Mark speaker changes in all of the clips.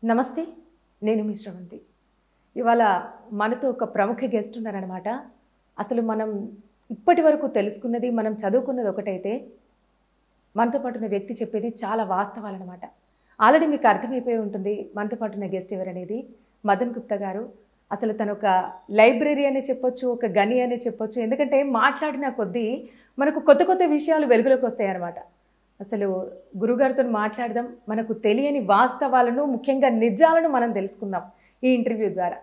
Speaker 1: నమస్తే, నేను మీ శ్రవంతి. ఇవాళ మనతో ఒక ప్రముఖ గెస్ట్ ఉన్నారనమాట. అసలు మనం ఇప్పటి వరకు తెలుసుకున్నది, మనం చదువుకున్నది ఒకటైతే మనతో పాటు ఉన్న వ్యక్తి చెప్పేది చాలా వాస్తవాలన్నమాట. ఆల్రెడీ మీకు అర్థమైపోయి ఉంటుంది మనతో పాటు ఉన్న గెస్ట్ ఎవరనేది. మదన్ గుప్తా గారు. అసలు తను ఒక లైబ్రరీ అనే చెప్పొచ్చు, ఒక గని అనే చెప్పొచ్చు. ఎందుకంటే మాట్లాడిన కొద్దీ మనకు కొత్త కొత్త విషయాలు వెలుగులోకి వస్తాయి అన్నమాట. అసలు గురుగారితో మాట్లాడదాం, మనకు తెలియని వాస్తవాలను, ముఖ్యంగా నిజాలను మనం తెలుసుకుందాం ఈ ఇంటర్వ్యూ ద్వారా.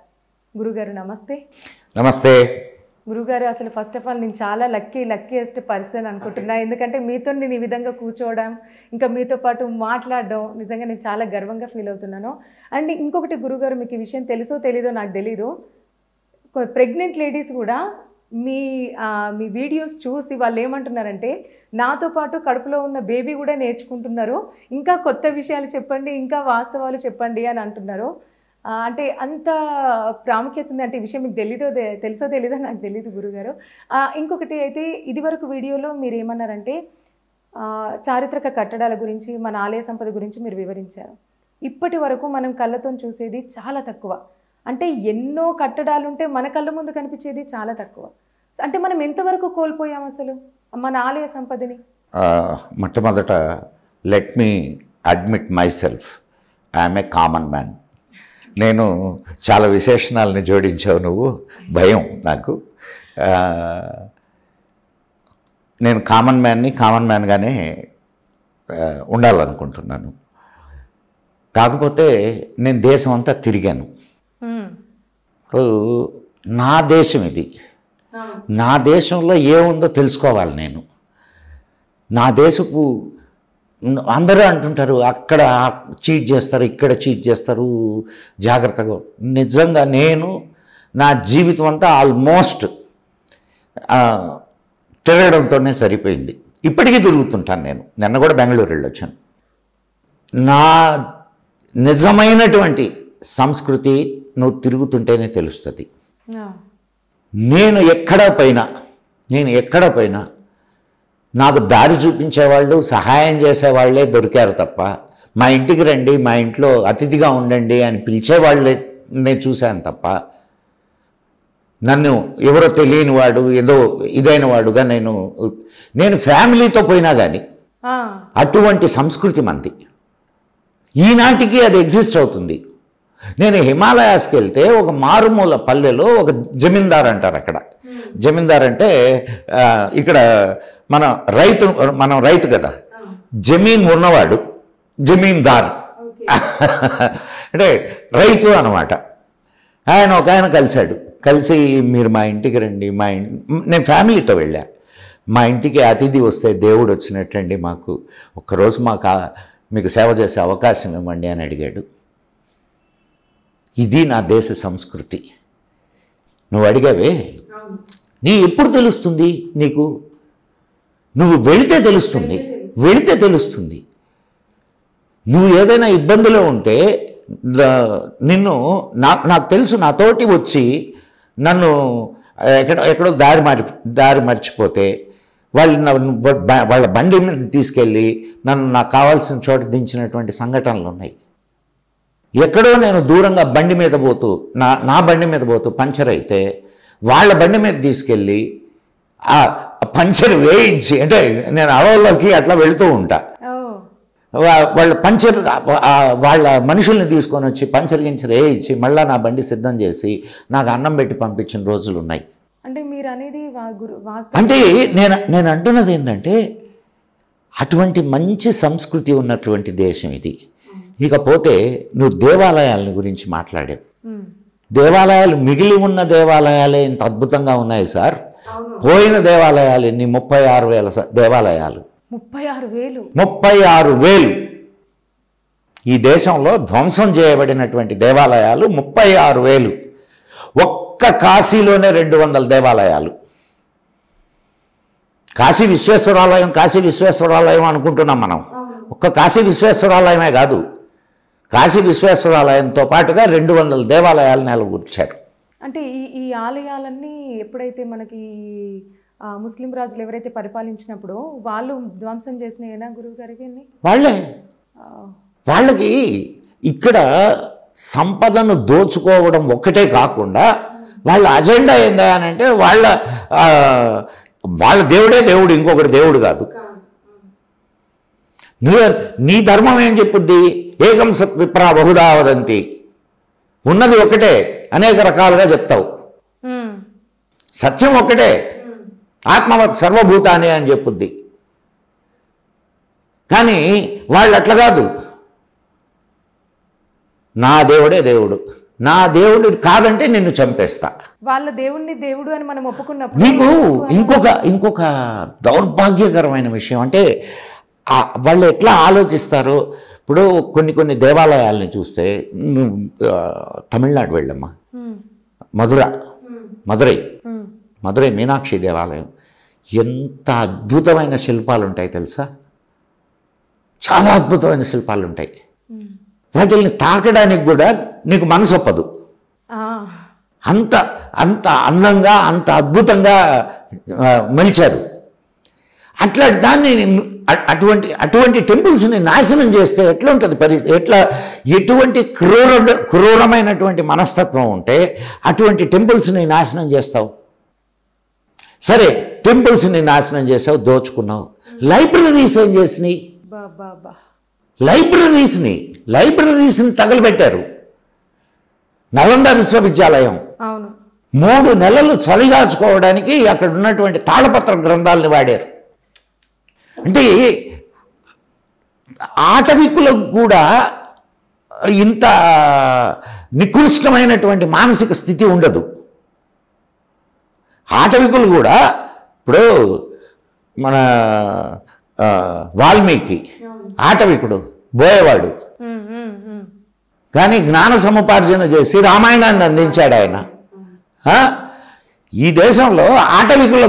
Speaker 1: గురుగారు నమస్తే.
Speaker 2: నమస్తే
Speaker 1: గురుగారు, అసలు ఫస్ట్ ఆఫ్ ఆల్ నేను చాలా లక్కీయెస్ట్ పర్సన్ అనుకుంటున్నా. ఎందుకంటే మీతో నేను ఈ విధంగా కూర్చోవడం, ఇంకా మీతో పాటు మాట్లాడడం నిజంగా నేను చాలా గర్వంగా ఫీల్ అవుతున్నాను. అండ్ ఇంకొకటి గురుగారు, మీకు ఈ విషయం తెలుసో తెలీదో నాకు తెలీదు, ప్రెగ్నెంట్ లేడీస్ కూడా మీ వీడియోస్ చూసి వాళ్ళు ఏమంటున్నారంటే, నాతో పాటు కడుపులో ఉన్న బేబీ కూడా నేర్చుకుంటున్నారు, ఇంకా కొత్త విషయాలు చెప్పండి, ఇంకా వాస్తవాలు చెప్పండి అని అంటున్నారు. అంటే అంత ప్రాముఖ్యత ఉంది. అంటే ఈ విషయం మీకు తెలుసో తెలీదో నాకు తెలీదు గురుగారు. ఇంకొకటి అయితే, ఇదివరకు వీడియోలో మీరు ఏమన్నారంటే చారిత్రక కట్టడాల గురించి, మన ఆలయ సంపద గురించి మీరు వివరించారు. ఇప్పటి వరకు మనం కళ్ళతో చూసేది చాలా తక్కువ. అంటే ఎన్నో కట్టడాలు ఉంటే మన కళ్ళ ముందు కనిపించేది చాలా తక్కువ. అంటే మనం ఎంతవరకు కోల్పోయాం అసలు మన ఆలయ సంపదని?
Speaker 2: మొట్టమొదట let me admit my self, I'm a common man. నేను చాలా విశేషణాలని జోడించావు నువ్వు, భయం నాకు. నేను కామన్ మ్యాన్గానే ఉండాలనుకుంటున్నాను. కాకపోతే నేను దేశం అంతా తిరిగాను. నా దేశం ఇది, నా దేశంలో ఏముందో తెలుసుకోవాలి నేను. నా దేశపు అందరూ అంటుంటారు అక్కడ చీట్ చేస్తారు, ఇక్కడ చీట్ చేస్తారు, జాగ్రత్తగా. నిజంగా నేను నా జీవితం అంతా ఆల్మోస్ట్ తిరగడంతోనే సరిపోయింది. ఇప్పటికీ తిరుగుతుంటాను నేను. నిన్న కూడా బెంగళూరు వెళ్ళొచ్చాను. నా నిజమైనటువంటి సంస్కృతి నువ్వు తిరుగుతుంటేనే తెలుస్తుంది. నేను ఎక్కడ పోయినా నాకు దారి చూపించేవాళ్ళు, సహాయం చేసేవాళ్ళే దొరికారు తప్ప, మా ఇంటికి రండి, మా ఇంట్లో అతిథిగా ఉండండి అని పిలిచేవాళ్ళే నేను చూశాను తప్ప, నన్ను ఎవరో తెలియని వాడు, ఏదో ఇదైన వాడుగా నేను ఫ్యామిలీతో పోయినా కానీ అటువంటి సంస్కృతి మంది. ఈనాటికి అది ఎగ్జిస్ట్ అవుతుంది. నేను హిమాలయాస్కి వెళ్తే ఒక మారుమూల పల్లెలో ఒక జమీందార్ అంటారు. అక్కడ జమీందార్ అంటే ఇక్కడ మనం రైతు కదా, జమీన్ ఉన్నవాడు జమీందార్ అంటే రైతు అన్నమాట. ఒక ఆయన కలిసి మీరు మా ఇంటికి రండి, నేను ఫ్యామిలీతో వెళ్ళా. మా ఇంటికి అతిథి వస్తే దేవుడు వచ్చినట్టండి, మాకు ఒక్కరోజు మీకు సేవ చేసే అవకాశం ఇవ్వండి అని అడిగాడు. ఇది నా దేశ సంస్కృతి. నువ్వు అడిగావే, ఎప్పుడు తెలుస్తుంది నీకు? నువ్వు వెళితే తెలుస్తుంది. నువ్వు ఏదైనా ఇబ్బందిలో ఉంటే నాకు తెలుసు, నాతోటి వచ్చి నన్ను ఎక్కడో దారి మర్చిపోతే వాళ్ళ బండి మీద తీసుకెళ్ళి నాకు కావాల్సిన చోట దించినటువంటి సంఘటనలు ఉన్నాయి. ఎక్కడో నేను దూరంగా బండి మీద పోతూ నా బండి మీద పోతూ పంచర్ అయితే వాళ్ళ బండి మీద తీసుకెళ్ళి ఆ పంచర్ వేయించి, అంటే నేను అడవుల్లోకి అట్లా వెళుతూ ఉంటా, వాళ్ళ మనుషుల్ని తీసుకొని వచ్చి పంచర్ వేయించి మళ్ళీ నా బండి సిద్ధం చేసి నాకు అన్నం పెట్టి పంపించిన రోజులు ఉన్నాయి.
Speaker 1: అంటే మీరు అనేది
Speaker 2: అంటే నేను అంటున్నది ఏంటంటే, అటువంటి మంచి సంస్కృతి ఉన్నటువంటి దేశం ఇది. ఇకపోతే నువ్వు దేవాలయాల గురించి మాట్లాడావు. దేవాలయాలు, మిగిలి ఉన్న దేవాలయాలే ఇంత అద్భుతంగా ఉన్నాయి సార్. పోయిన దేవాలయాలు ఎన్ని? 36,000 దేవాలయాలు. 36,000 ఈ దేశంలో ధ్వంసం చేయబడినటువంటి దేవాలయాలు 36,000. ఒక్క కాశీలోనే 200 దేవాలయాలు. కాశీ విశ్వేశ్వరాలయం అనుకుంటున్నాం మనం. ఒక్క కాశీ విశ్వేశ్వరాలయమే కాదు, కాశీ విశ్వేశ్వరాలయంతో పాటుగా 200 దేవాలయాలు నెలకొల్పారు.
Speaker 1: అంటే ఈ ఆలయాలన్నీ ఎప్పుడైతే మనకి ముస్లిం రాజులు ఎవరైతే పరిపాలించినప్పుడు వాళ్ళు ధ్వంసం చేసినాయేనా గురువు గారికి?
Speaker 2: వాళ్ళకి ఇక్కడ సంపదను దోచుకోవడం ఒక్కటే కాకుండా వాళ్ళ అజెండా ఏందా అని అంటే వాళ్ళ దేవుడే దేవుడు, ఇంకొకటి దేవుడు కాదు. నీ ధర్మం ఏం చెప్పుద్ది? ఏకం సత్ విప్రా బహుదా వదంతి, ఉన్నది ఒకటే అనేక రకాలుగా చెప్తావు. సత్యం ఒక్కటే, ఆత్మవత్ సర్వభూతాన్ని అని చెప్పుద్ది. కానీ వాళ్ళు అట్లా కాదు, నా దేవుడే దేవుడు, నా దేవుడు కాదంటే నిన్ను చంపేస్తా.
Speaker 1: వాళ్ళ దేవుణ్ణి దేవుడు అని మనం ఒప్పుకున్నప్పుడు
Speaker 2: నీకు ఇంకొక దౌర్భాగ్యకరమైన విషయం అంటే వాళ్ళు ఎట్లా ఆలోచిస్తారో. ఇప్పుడు కొన్ని దేవాలయాలని చూస్తే, తమిళనాడు వెళ్ళమ్మా, మధురై మీనాక్షి దేవాలయం, ఎంత అద్భుతమైన శిల్పాలు ఉంటాయి తెలుసా? చాలా అద్భుతమైన శిల్పాలు ఉంటాయి. వాటిని తాకడానికి కూడా నీకు మనసు ఒప్పదు. అంత అందంగా, అంత అద్భుతంగా మలిచారు. అట్లాంటి దాన్ని అటువంటి టెంపుల్స్ని నాశనం చేస్తే ఎట్లా ఉంటుంది పరిస్థితి? ఎటువంటి క్రూరమైనటువంటి మనస్తత్వం ఉంటే అటువంటి టెంపుల్స్ని నాశనం చేస్తావు? సరే, టెంపుల్స్ని నాశనం చేసావు, దోచుకున్నావు. లైబ్రరీస్ ఏం చేసినాయి? లైబ్రరీస్ని తగలబెట్టారు. నలంద విశ్వవిద్యాలయం 3 నెలలు చలిగాచుకోవడానికి అక్కడ ఉన్నటువంటి తాళపత్ర గ్రంథాలని వాడారు. అంటే ఆటవికులకు కూడా ఇంత నికృష్టమైనటువంటి మానసిక స్థితి ఉండదు. ఆటవికులు కూడా, ఇప్పుడు మన వాల్మీకి ఆటవికుడు, బోయేవాడు, కానీ జ్ఞాన సముపార్జన చేసి రామాయణాన్ని అందించాడు ఆయన. ఈ దేశంలో ఆటవికులు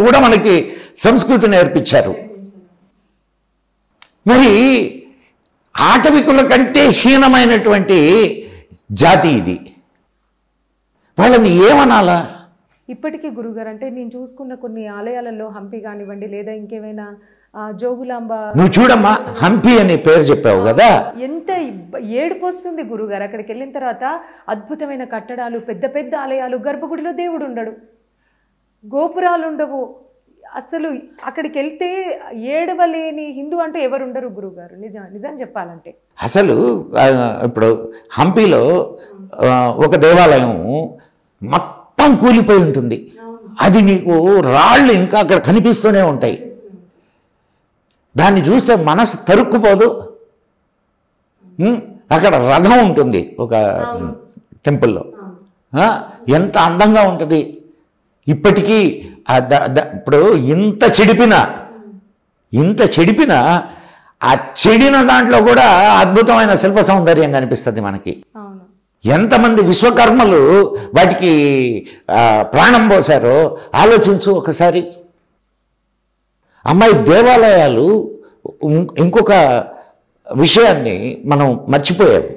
Speaker 2: కూడా మనకి సంస్కృతి నేర్పించారు. మరి ఆటవికుల కంటే హీనమైనటువంటి జాతి ఇది. వాళ్ళని ఏమనాలా?
Speaker 1: ఇప్పటికీ గురుగారు, అంటే నేను చూసుకున్న కొన్ని ఆలయాలలో, హంపి కానివ్వండి లేదా ఇంకేమైనా జోగులాంబ,
Speaker 2: నువ్వు చూడమ్మా, హంపి అనే పేరు చెప్పావు కదా,
Speaker 1: ఎంత ఏడుపు వస్తుంది గురుగారు. అక్కడికి వెళ్ళిన తర్వాత అద్భుతమైన కట్టడాలు, పెద్ద పెద్ద ఆలయాలు, గర్భగుడిలో దేవుడు ఉండడు, గోపురాలు ఉండవు. అసలు అక్కడికి వెళ్తే ఏడవలేని హిందూ అంటూ ఎవరు ఉండరు గురుగారు, నిజం చెప్పాలంటే.
Speaker 2: అసలు ఇప్పుడు హంపిలో ఒక దేవాలయం మొత్తం కూలిపోయి ఉంటుంది. అది నీకు రాళ్ళు ఇంకా అక్కడ కనిపిస్తూనే ఉంటాయి. దాన్ని చూస్తే మనసు తరుక్కుపోదు. అక్కడ రథం ఉంటుంది ఒక టెంపుల్లో, ఎంత అందంగా ఉంటుంది. ఇప్పటికీ ఇప్పుడు ఇంత చెడిపినా ఆ చెడిన దాంట్లో కూడా అద్భుతమైన శిల్ప సౌందర్యం కనిపిస్తుంది మనకి. ఎంతమంది విశ్వకర్మలు వాటికి ప్రాణం పోసారో ఆలోచించు ఒకసారి. అమ్మాయి, దేవాలయాలు, ఇంకొక విషయాన్ని మనం మర్చిపోయాము.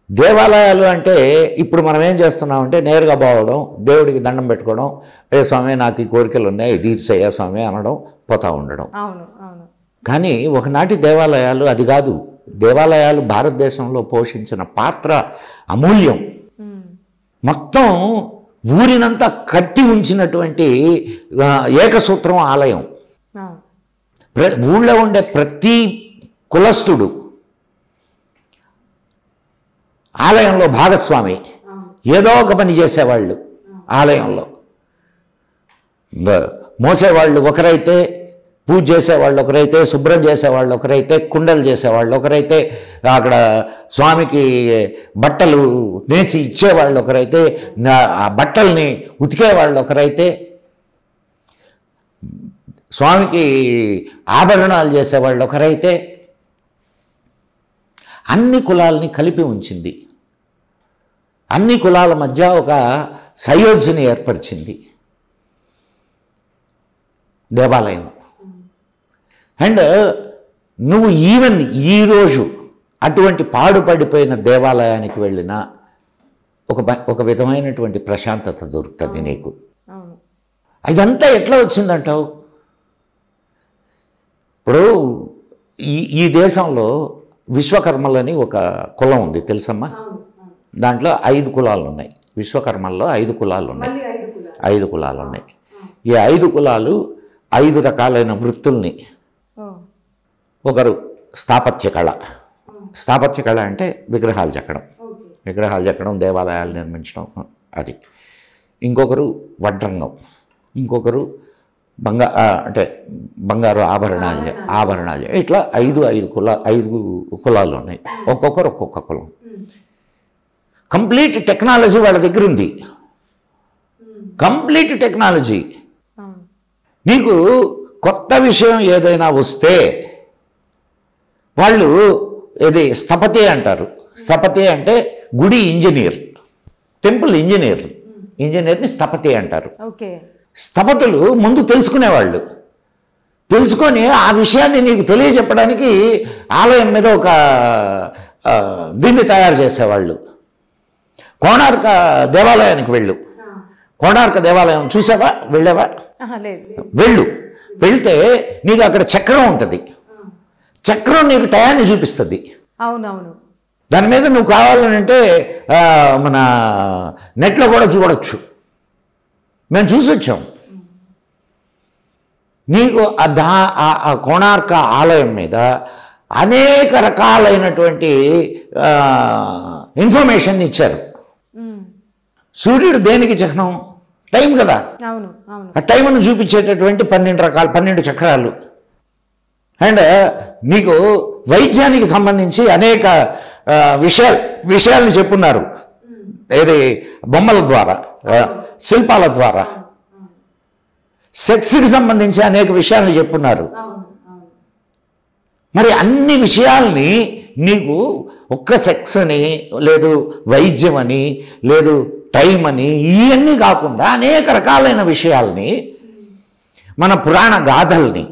Speaker 2: దేవాలయాలు అంటే ఇప్పుడు మనం ఏం చేస్తున్నామంటే నేరుగా పోవడం, దేవుడికి దండం పెట్టుకోవడం, ఏ స్వామి నాకు ఈ కోరికలు ఉన్నాయి తీర్చేయ స్వామి అనడం, పోతా ఉండడం. కానీ ఒకనాటి దేవాలయాలు అది కాదు. దేవాలయాలు భారతదేశంలో పోషించిన పాత్ర అమూల్యం. మొత్తం ఊరినంతా కట్టి ఉంచినటువంటి ఏకసూత్రం ఆలయం. ఊళ్ళో ఉండే ప్రతి కులస్థుడు ఆలయంలో భాగస్వామి. ఏదో ఒక పని చేసేవాళ్ళు ఆలయంలో. మోసేవాళ్ళు ఒకరైతే, పూజ చేసేవాళ్ళు ఒకరైతే, శుభ్రం చేసేవాళ్ళు ఒకరైతే, కుండలు చేసేవాళ్ళు ఒకరైతే, అక్కడ స్వామికి బట్టలు నేసి ఇచ్చేవాళ్ళు ఒకరైతే, ఆ బట్టల్ని ఉతికేవాళ్ళు ఒకరైతే, స్వామికి ఆభరణాలు చేసేవాళ్ళు ఒకరైతే, అన్ని కులాలని కలిపి ఉంచింది. అన్ని కులాల మధ్య ఒక సయోధ్యని ఏర్పరిచింది దేవాలయం. అండ్ నువ్వు ఈవెన్ ఈరోజు అటువంటి పాడుపడిపోయిన దేవాలయానికి వెళ్ళినా ఒక విధమైనటువంటి ప్రశాంతత దొరుకుతుంది నీకు. ఇదంతా ఎట్లా వచ్చిందంటావు? ఇప్పుడు ఈ దేశంలో విశ్వకర్మలని ఒక కులం ఉంది తెలుసమ్మా? దాంట్లో 5 కులాలు ఉన్నాయి. విశ్వకర్మల్లో 5 కులాలు ఉన్నాయి. 5 కులాలు ఉన్నాయి. ఈ 5 కులాలు 5 రకాలైన వృత్తుల్ని, ఒకరు స్థాపత్య కళ. స్థాపత్య కళ అంటే విగ్రహాలు చెక్కడం, దేవాలయాలు నిర్మించడం, అది. ఇంకొకరు వడ్రంగం, ఇంకొకరు అంటే బంగారు ఆభరణాలు. ఇట్లా 5 కులాలు ఉన్నాయి. ఒక్కొక్కరు ఒక్కొక్క కులం. కంప్లీట్ టెక్నాలజీ వాళ్ళ దగ్గర ఉంది. Complete technology. నీకు కొత్త విషయం ఏదైనా వస్తే వాళ్ళు ఏది స్థపతి అంటారు. స్థపతి అంటే గుడి ఇంజనీర్, టెంపుల్ ఇంజనీర్ని స్థపతి అంటారు. స్థపతులు ముందు తెలుసుకునేవాళ్ళు. తెలుసుకొని ఆ విషయాన్ని నీకు తెలియజెప్పడానికి ఆలయం మీద ఒక దీన్ని తయారు చేసేవాళ్ళు. కోణార్క దేవాలయానికి కోణార్క దేవాలయం చూసావా? వెళ్ళావా? వెళ్తే నీకు అక్కడ చక్రం ఉంటుంది. చక్రం నీకు టయాన్ని చూపిస్తుంది.
Speaker 1: అవునవును.
Speaker 2: దాని మీద నువ్వు కావాలంటే మన నెట్లో కూడా చూడవచ్చు. మేము చూసి వచ్చాం. నీకు ఆ కోణార్క ఆలయం మీద అనేక రకాలైనటువంటి ఇన్ఫర్మేషన్ ఇచ్చారు. సూర్యుడు దేనికి చిహ్నం? టైం కదా. ఆ టైంను చూపించేటటువంటి 12 చక్రాలు. అండ్ నీకు వైద్యానికి సంబంధించి అనేక విషయాలను చెప్పున్నారు. ఏది బొమ్మల ద్వారా, శిల్పాల ద్వారా. సెక్స్కి సంబంధించి అనేక విషయాలను చెప్పున్నారు. మరి అన్ని విషయాల్ని నీకు ఒక్క సెక్స్ అని, లేదు వైద్యం అని, లేదు టైం అని, ఇవన్నీ కాకుండా అనేక రకాలైన విషయాల్ని, మన పురాణ గాథల్ని,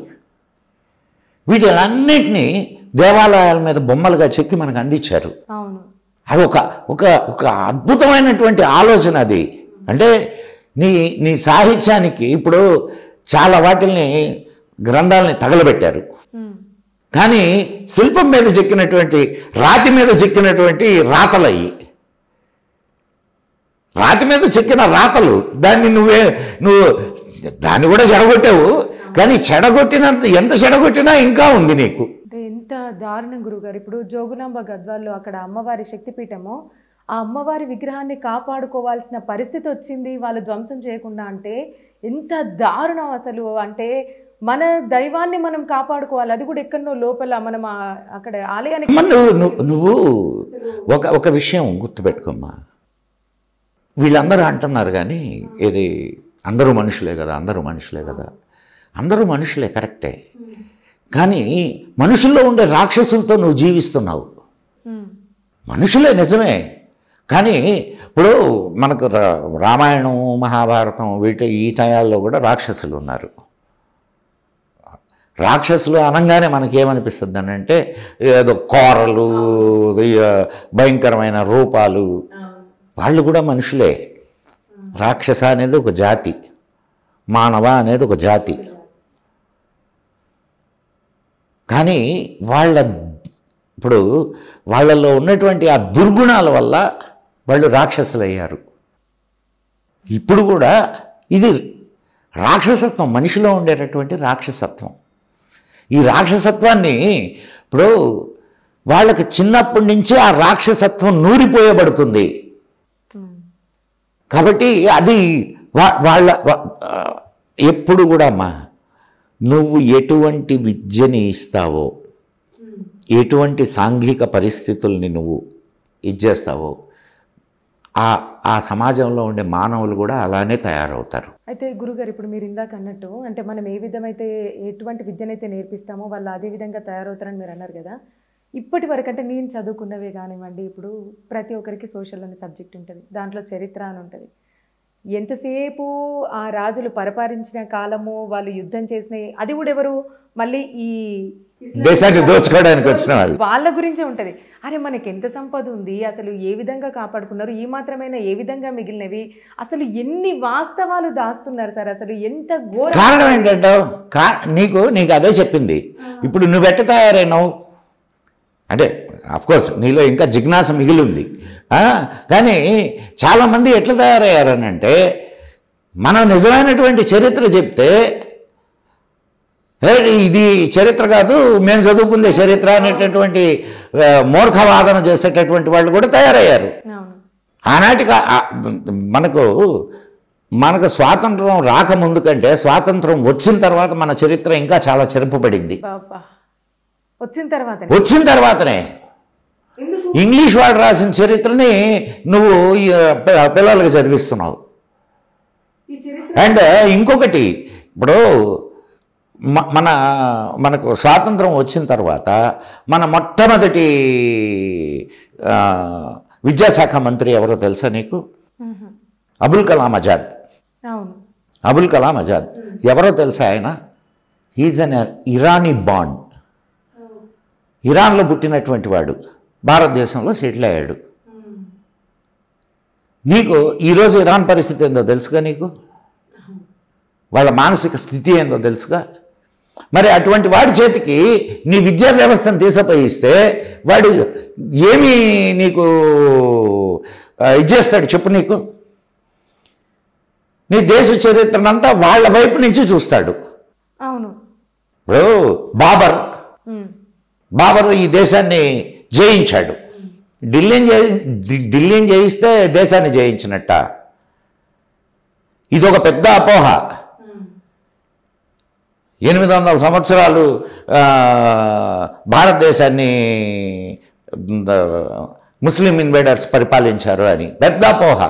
Speaker 2: వీటిలన్నిటినీ దేవాలయాల మీద బొమ్మలుగా చెక్కి మనకు అందించారు. అది ఒక అద్భుతమైనటువంటి ఆలోచన అది. అంటే నీ సాహిత్యానికి ఇప్పుడు చాలా వాటిల్ని గ్రంథాలని తగలబెట్టారు. కానీ శిల్పం మీద చెక్కినటువంటి, రాతి మీద చెక్కినటువంటి రాతలయ్యి, రాతి మీద చెక్కిన రాతలు, దాన్ని నువ్వు దాన్ని కూడా చెడగొట్టావు. కానీ చెడగొట్టినంత, ఎంత చెడగొట్టినా ఇంకా ఉంది నీకు.
Speaker 1: ఎంత దారుణం గురుగారు. ఇప్పుడు జోగులాంబ గద్వాల్లో అక్కడ అమ్మవారి శక్తిపీఠము, ఆ అమ్మవారి విగ్రహాన్ని కాపాడుకోవాల్సిన పరిస్థితి వచ్చింది వాళ్ళు ధ్వంసం చేయకుండా. అంటే ఎంత దారుణం అసలు. అంటే మన దైవాన్ని మనం కాపాడుకోవాలి, అది కూడా ఎక్కడో లోపల మనం అక్కడ ఆలయానికి.
Speaker 2: నువ్వు ఒక విషయం గుర్తుపెట్టుకోమ్మా. వీళ్ళందరూ అంటున్నారు కానీ ఇది అందరూ మనుషులే కదా, అందరూ మనుషులే కరెక్టే. కానీ మనుషుల్లో ఉండే రాక్షసులతో నువ్వు జీవిస్తున్నావు. మనుషులే నిజమే, కానీ ఇప్పుడు మనకు రామాయణం, మహాభారతం, ఈ టయాల్లో కూడా రాక్షసులు ఉన్నారు. రాక్షసులు అనగానే మనకేమనిపిస్తుంది అని అంటే ఏదో కోరలు, భయంకరమైన రూపాలు. వాళ్ళు కూడా మనుషులే. రాక్షస అనేది ఒక జాతి, మానవ అనేది ఒక జాతి. కానీ ఇప్పుడు వాళ్ళల్లో ఉన్నటువంటి ఆ దుర్గుణాల వల్ల వాళ్ళు రాక్షసులు అయ్యారు. ఇప్పుడు కూడా ఇది రాక్షసత్వం, మనిషిలో ఉండేటటువంటి రాక్షసత్వం. ఈ రాక్షసత్వాన్ని ఇప్పుడు వాళ్ళకి చిన్నప్పటి నుంచి ఆ రాక్షసత్వం నూరిపోయబడుతుంది. కాబట్టి అది వాళ్ళ ఎప్పుడు కూడా అమ్మా, నువ్వు ఎటువంటి విద్యని ఇస్తావో, ఎటువంటి సాంఘిక పరిస్థితుల్ని నువ్వు ఇచ్చేస్తావో, ఆ సమాజంలో ఉండే మానవులు కూడా అలానే తయారవుతారు.
Speaker 1: అయితే గురుగారు, ఇప్పుడు మీరు ఇందాక అన్నట్టు, అంటే మనం ఏ విధమైతే ఎటువంటి విద్యనైతే నేర్పిస్తామో వాళ్ళు అదే విధంగా తయారవుతారని మీరు అన్నారు కదా. ఇప్పటి వరకు అంటే నేను చదువుకున్నవే కానివ్వండి, ఇప్పుడు ప్రతి ఒక్కరికి సోషల్ అనే సబ్జెక్ట్ ఉంటుంది, దాంట్లో చరిత్ర అని ఉంటుంది. ఎంతసేపు ఆ రాజులు పరిపాలించిన కాలము, వాళ్ళు యుద్ధం చేసిన, అది కూడా ఎవరు మళ్ళీ ఈ
Speaker 2: దేశాన్ని దోచుకోవడానికి వచ్చిన
Speaker 1: వాళ్ళ గురించే ఉంటుంది. అరే మనకి ఎంత సంపద ఉంది, అసలు ఏ విధంగా కాపాడుకున్నారు, ఈ మాత్రమైనా ఏ విధంగా మిగిలినవి, అసలు ఎన్ని వాస్తవాలు దాస్తున్నారు సార్, అసలు ఎంత ఘోర.
Speaker 2: కారణం ఏంటంటే నీకు అదే చెప్పింది. ఇప్పుడు నువ్వు ఎట్ట తయారైనావు అంటే అఫ్కోర్స్ నీలో ఇంకా జిజ్ఞాస మిగిలి ఉంది. కానీ చాలామంది ఎట్లా తయారయ్యారనంటే, మనం నిజమైనటువంటి చరిత్ర చెప్తే ఇది చరిత్ర కాదు, మేము చదువుకుందే చరిత్ర అనేటటువంటి మూర్ఖవాదన చేసేటటువంటి వాళ్ళు కూడా తయారయ్యారు. ఆనాటికి మనకు స్వాతంత్రం రాకముందు కంటే స్వాతంత్రం వచ్చిన తర్వాత మన చరిత్ర ఇంకా చాలా చెరుపబడింది. వచ్చిన తర్వాతనే ఇంగ్లీష్ వాడు రాసిన చరిత్రని నువ్వు పిల్లలకు చదివిస్తున్నావు. అండ్ ఇంకొకటి, ఇప్పుడు మనకు స్వాతంత్రం వచ్చిన తర్వాత మన మొట్టమొదటి విద్యాశాఖ మంత్రి ఎవరో తెలుసా నీకు? అబుల్ కలాం ఆజాద్. అబుల్ కలాం ఆజాద్ ఎవరో తెలుసా? ఆయన ఈజ్ అన్ ఇరానీ బాండ్. ఇరాన్లో పుట్టినటువంటి వాడు భారతదేశంలో సెటిల్ అయ్యాడు. నీకు ఈరోజు ఇరాన్ పరిస్థితి ఏందో తెలుసుగా? నీకు వాళ్ళ మానసిక స్థితి ఏందో తెలుసుగా? మరి అటువంటి వాడి చేతికి నీ విద్యా వ్యవస్థను తీసపోయిస్తే వాడు ఏమి నీకు ఇచ్చేస్తాడు చెప్పు? నీకు నీ దేశ చరిత్రనంతా వాళ్ళ వైపు నుంచి చూస్తాడు.
Speaker 1: అవును.
Speaker 2: ఇప్పుడు బాబర్ ఈ దేశాన్ని జయించాడు. ఢిల్లీని జయిస్తే దేశాన్ని జయించినట్ట. ఇది ఒక పెద్ద అపోహ. 800 సంవత్సరాలు భారతదేశాన్ని ముస్లిం ఇన్వేడర్స్ పరిపాలించారు అని పెద్ద అపోహ.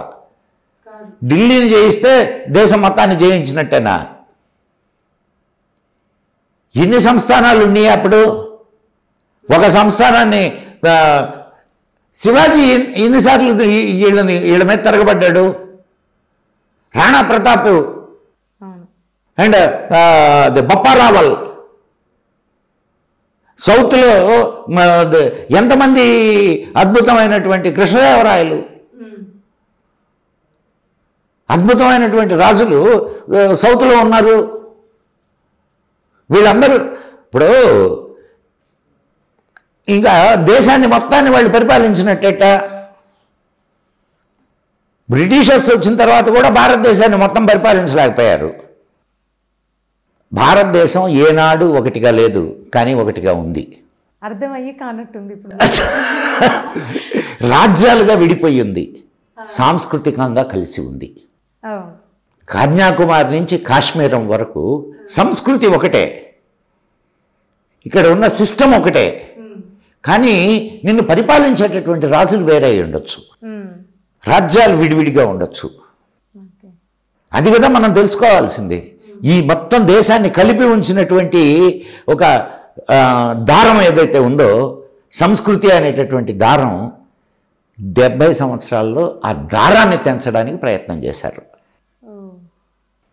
Speaker 2: ఢిల్లీని జయిస్తే దేశం మొత్తాన్ని జయించినట్టేనా? ఎన్ని సంస్థానాలు ఉన్నాయి అప్పుడు? ఒక సంస్థానాన్ని శివాజీ ఎన్నిసార్లు వీళ్ళ మీద తిరగబడ్డాడు? రాణా ప్రతాప్ అండ్ బప్పా రావల్. సౌత్లో ఎంతమంది అద్భుతమైనటువంటి కృష్ణదేవరాయలు, అద్భుతమైనటువంటి రాజులు సౌత్లో ఉన్నారు. వీళ్ళందరూ ఇప్పుడు ఇంకా దేశాన్ని మొత్తాన్ని వాళ్ళు పరిపాలించినట్టేట. బ్రిటిషర్స్ వచ్చిన తర్వాత కూడా భారతదేశాన్ని మొత్తం పరిపాలించలేకపోయారు. భారతదేశం ఏనాడు ఒకటిగా లేదు, కానీ ఒకటిగా ఉంది.
Speaker 1: అర్థమయ్యి కానట్టుంది. ఇప్పుడు
Speaker 2: రాజ్యాలుగా విడిపోయి ఉంది, సాంస్కృతికంగా కలిసి ఉంది. కన్యాకుమారి నుంచి కాశ్మీరం వరకు సంస్కృతి ఒకటే, ఇక్కడ ఉన్న సిస్టమ్ ఒకటే, కానీ నిన్ను పరిపాలించేటటువంటి రాజులు వేరే ఉండొచ్చు, రాజ్యాలు విడివిడిగా ఉండొచ్చు. అది కదా మనం తెలుసుకోవాల్సింది. ఈ మొత్తం దేశాన్ని కలిపి ఉంచినటువంటి ఒక దారం ఏదైతే ఉందో, సంస్కృతి అనేటటువంటి దారం, 70 సంవత్సరాల్లో ఆ దారాన్ని తెంచడానికి ప్రయత్నం చేశారు.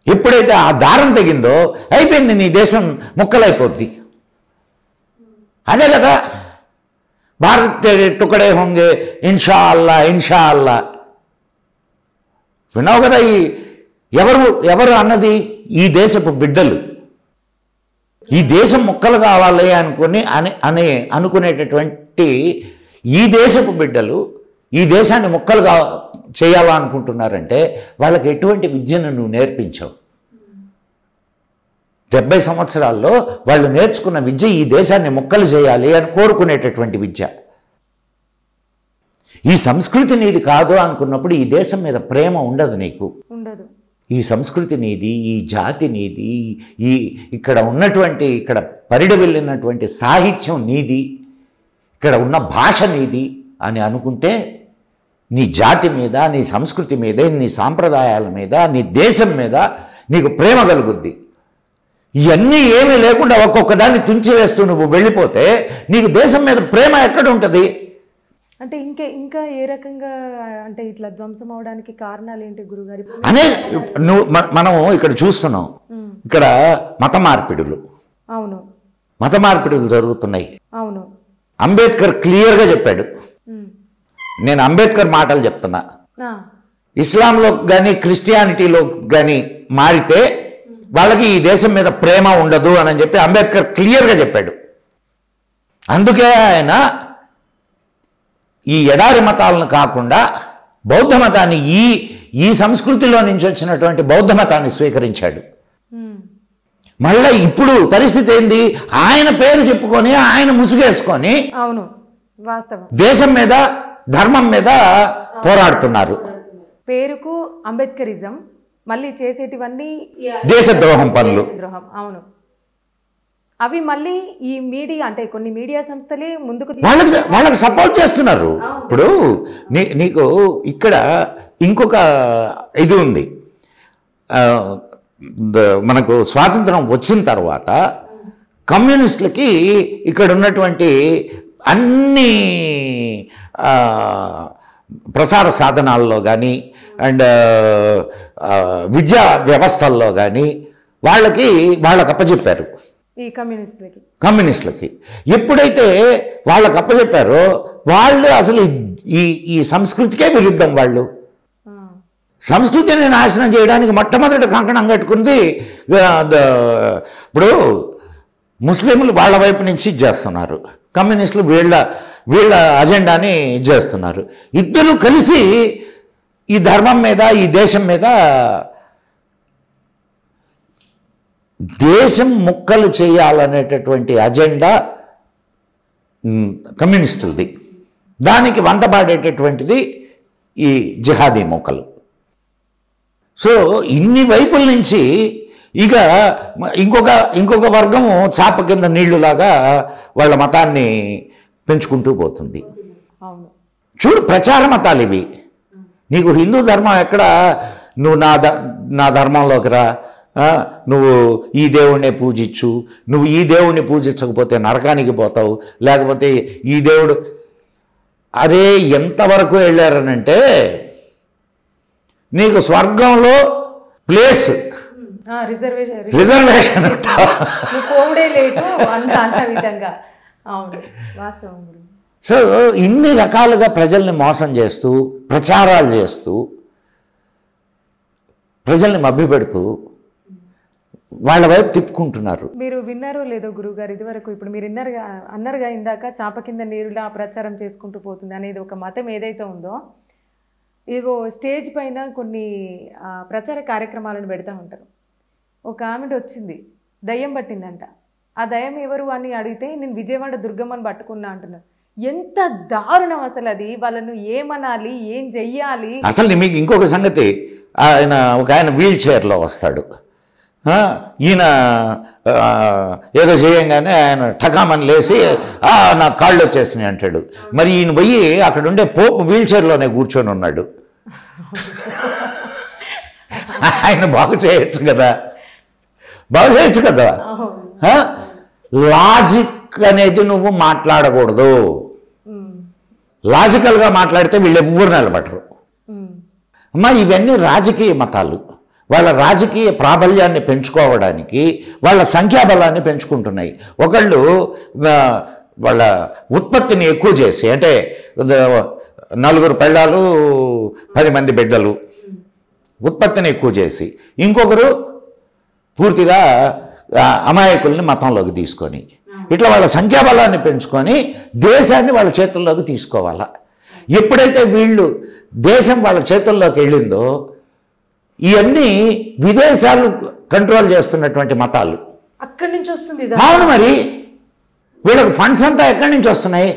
Speaker 2: ఎప్పుడైతే ఆ దారం తెగిందో అయిపోయింది, నీ దేశం ముక్కలైపోద్ది. అదే కదా భారత్ టుకడే హోంగే ఇన్షా అల్లా ఇన్షా అల్లా. విన్నావు కదా? ఎవరు అన్నది? ఈ దేశపు బిడ్డలు. ఈ దేశం ముక్కలు కావాలి అనుకునేటటువంటి ఈ దేశపు బిడ్డలు ఈ దేశాన్ని ముక్కలుగా చేయాలనుకుంటున్నారంటే వాళ్ళకి ఎటువంటి విద్యను నువ్వు నేర్పించావు? 70 సంవత్సరాల్లో వాళ్ళు నేర్చుకున్న విద్య ఈ దేశాన్ని ముక్కలు చేయాలి అని కోరుకునేటటువంటి విద్య. ఈ సంస్కృతి నీది కాదు అనుకున్నప్పుడు ఈ దేశం మీద ప్రేమ ఉండదు నీకు. ఈ సంస్కృతి నీది, ఈ జాతి నీది, ఇక్కడ ఉన్నటువంటి ఇక్కడ పరిడి వెళ్ళినటువంటి సాహిత్యం నీది, ఇక్కడ ఉన్న భాష నీది అని అనుకుంటే నీ జాతి మీద, నీ సంస్కృతి మీద, నీ సాంప్రదాయాల మీద, నీ దేశం మీద నీకు ప్రేమ కలుగుద్ది. ఇవన్నీ ఏమీ లేకుండా ఒక్కొక్కదాన్ని తుంచివేస్తూ నువ్వు వెళ్ళిపోతే నీకు దేశం మీద ప్రేమ ఎక్కడ ఉంటుంది?
Speaker 1: అంటే ఇంకా ఏ రకంగా అంటే ఇట్లా ధ్వంసం అవడానికి కారణాలు ఏంటి గురుగారి?
Speaker 2: మనం ఇక్కడ చూస్తున్నాం, ఇక్కడ మత మార్పిడులు.
Speaker 1: అవును,
Speaker 2: మత మార్పిడులు జరుగుతున్నాయి.
Speaker 1: అవును,
Speaker 2: అంబేద్కర్ క్లియర్గా చెప్పాడు. నేను అంబేద్కర్ మాటలు చెప్తున్నా. ఇస్లాంలో కానీ క్రిస్టియానిటీలో కానీ మారితే వాళ్ళకి ఈ దేశం మీద ప్రేమ ఉండదు అని చెప్పి అంబేద్కర్ క్లియర్గా చెప్పాడు. అందుకే ఆయన ఈ ఎడారి మతాలను కాకుండా బౌద్ధ మతాన్ని ఈ సంస్కృతిలో నుంచి వచ్చినటువంటి బౌద్ధ మతాన్ని స్వీకరించాడు. మళ్ళీ ఇప్పుడు పరిస్థితి ఏంది? ఆయన పేరు చెప్పుకొని ఆయన ముసుగేసుకొని
Speaker 1: అవును వాస్తవం
Speaker 2: దేశం మీద ధర్మం మీద పోరాడుతున్నారు.
Speaker 1: పేరుకు అంబేద్కరిజం, మళ్ళీ చేసేటివన్నీ
Speaker 2: దేశద్రోహం పనులు.
Speaker 1: ద్రోహం. అవును, అవి మళ్ళీ ఈ మీడియా అంటే కొన్ని మీడియా సంస్థలే ముందుకు
Speaker 2: వాళ్ళకి సపోర్ట్ చేస్తున్నారు. ఇప్పుడు నీకు ఇక్కడ ఇంకొక ఇది ఉంది. మనకు స్వాతంత్రం వచ్చిన తర్వాత కమ్యూనిస్టులకి ఇక్కడ ఉన్నటువంటి అన్ని ప్రసార సాధనాల్లో కానీ అండ్ విద్యా వ్యవస్థల్లో కానీ వాళ్ళకి అప్పచెప్పారు.
Speaker 1: ఈ
Speaker 2: కమ్యూనిస్టులకి ఎప్పుడైతే వాళ్ళకి అప్పచెప్పారో వాళ్ళు అసలు ఈ సంస్కృతికే విరుద్ధం. వాళ్ళు సంస్కృతిని నాశనం చేయడానికి మొట్టమొదటి కంకణం కట్టుకుంది. ఇప్పుడు ముస్లింలు వాళ్ళ వైపు నుంచి చేస్తున్నారు, కమ్యూనిస్టులు వీళ్ళ అజెండాని చేస్తున్నారు. ఇద్దరు కలిసి ఈ ధర్మం మీద ఈ దేశం మీద దేశం ముక్కలు చేయాలనేటటువంటి అజెండా కమ్యూనిస్టులది. దానికి వంతపాడేటటువంటిది ఈ జిహాదీ ముక్కలు. సో ఇన్ని వైపుల నుంచి ఇక ఇంకొక వర్గము చాప కింద నీళ్లులాగా వాళ్ళ మతాన్ని పెంచుకుంటూ పోతుంది. చూడు, ప్రచార మతాలు ఇవి. నీకు హిందూ ధర్మం ఎక్కడ? నువ్వు నా ధర్మంలోకి రా, నువ్వు ఈ దేవుణ్ణే పూజించు, నువ్వు ఈ దేవుణ్ణి పూజించకపోతే నరకానికి పోతావు, లేకపోతే ఈ దేవుడు. అరే ఎంతవరకు వెళ్ళారనంటే నీకు స్వర్గంలో ప్లేస్ రిజర్వేషన్. సో ఇన్ని రకాలుగా ప్రజల్ని మోసం చేస్తూ ప్రచారాలు చేస్తూ ప్రజల్ని మభ్యపెడుతూ వాళ్ళ వైపు తిప్పుకుంటున్నారు.
Speaker 1: మీరు విన్నారో లేదో గురువుగారు, ఇదివరకు ఇప్పుడు మీరు అన్నారుగా ఇందాక చాప కింద నీరులా ప్రచారం చేసుకుంటూ పోతుంది అనేది ఒక మతం ఏదైతే ఉందో, ఇదిగో స్టేజ్ పైన కొన్ని ప్రచార కార్యక్రమాలను పెడతా ఉంటారు. ఒక ఆమె వచ్చింది, దయ్యం పట్టిందంట. ఆ దయ్యం ఎవరు అని అడిగితే నేను విజయవాడ దుర్గమ్మని పట్టుకున్నా అంటున్నారు. ఎంత దారుణం అసలు అది! వాళ్ళను ఏమనాలి, ఏం చెయ్యాలి?
Speaker 2: అసలు మీకు ఇంకొక సంగతి, ఒక ఆయన వీల్ చైర్లో వస్తాడు. ఈయన ఏదో చేయంగానే ఆయన ఠకామని లేచి నా కాళ్ళు వచ్చేసినాయి అంటాడు. మరి ఈయన పోయి అక్కడ ఉండే పోపు వీల్ చైర్లోనే కూర్చొని ఉన్నాడు. ఆయన బాగు చేయొచ్చు కదా. లాజిక్ అనేది నువ్వు మాట్లాడకూడదు. లాజికల్గా మాట్లాడితే వీళ్ళు ఎవ్వరు నిలబడరు. అమ్మా, ఇవన్నీ రాజకీయ మతాలు. వాళ్ళ రాజకీయ ప్రాబల్యాన్ని పెంచుకోవడానికి వాళ్ళ సంఖ్యాబలాన్ని పెంచుకుంటున్నాయి. ఒకళ్ళు వాళ్ళ ఉత్పత్తిని ఎక్కువ చేసి, అంటే 4 పెళ్ళాలు 10 మంది బిడ్డలు ఉత్పత్తిని ఎక్కువ చేసి, ఇంకొకరు పూర్తిగా అమాయకుల్ని మతంలోకి తీసుకొని, ఇట్లా వాళ్ళ సంఖ్యాబలాన్ని పెంచుకొని దేశాన్ని వాళ్ళ చేతుల్లోకి తీసుకోవాలా. ఎప్పుడైతే వీళ్ళు దేశం వాళ్ళ చేతుల్లోకి వెళ్ళిందో, ఇవన్నీ విదేశాలు కంట్రోల్ చేస్తున్నటువంటి మతాలు
Speaker 1: అక్కడి నుంచి వస్తుంది.
Speaker 2: అవును, మరి వీళ్ళకి ఫండ్స్ అంతా ఎక్కడి నుంచి వస్తున్నాయి?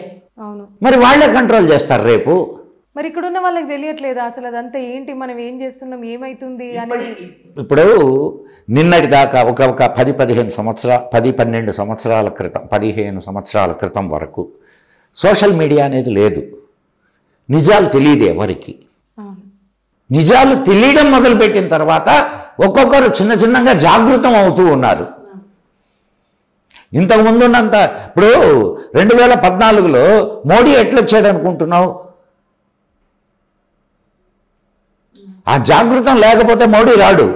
Speaker 1: అవును,
Speaker 2: మరి వాళ్ళే కంట్రోల్ చేస్తారు రేపు.
Speaker 1: మరి ఇక్కడ ఉన్న వాళ్ళకి తెలియట్లేదు అసలు అదంతా ఏంటి, మనం ఏం చేస్తున్నాం, ఏమైతుంది అని.
Speaker 2: ఇప్పుడు నిన్నటి దాకా ఒక 10-15 సంవత్సరాలు 10-12 సంవత్సరాల క్రితం 15 సంవత్సరాల క్రితం వరకు సోషల్ మీడియా అనేది లేదు. నిజాలు తెలియదు ఎవరికి. నిజాలు తెలియడం మొదలుపెట్టిన తర్వాత ఒక్కొక్కరు చిన్నగా జాగృతం అవుతూ ఉన్నారు. ఇంతకుముందు ఉన్నంత ఇప్పుడు 2014లో మోడీ ఎట్లొచ్చాడు అనుకుంటున్నావు? ఆ జాగృతం లేకపోతే మోడీ రాడు.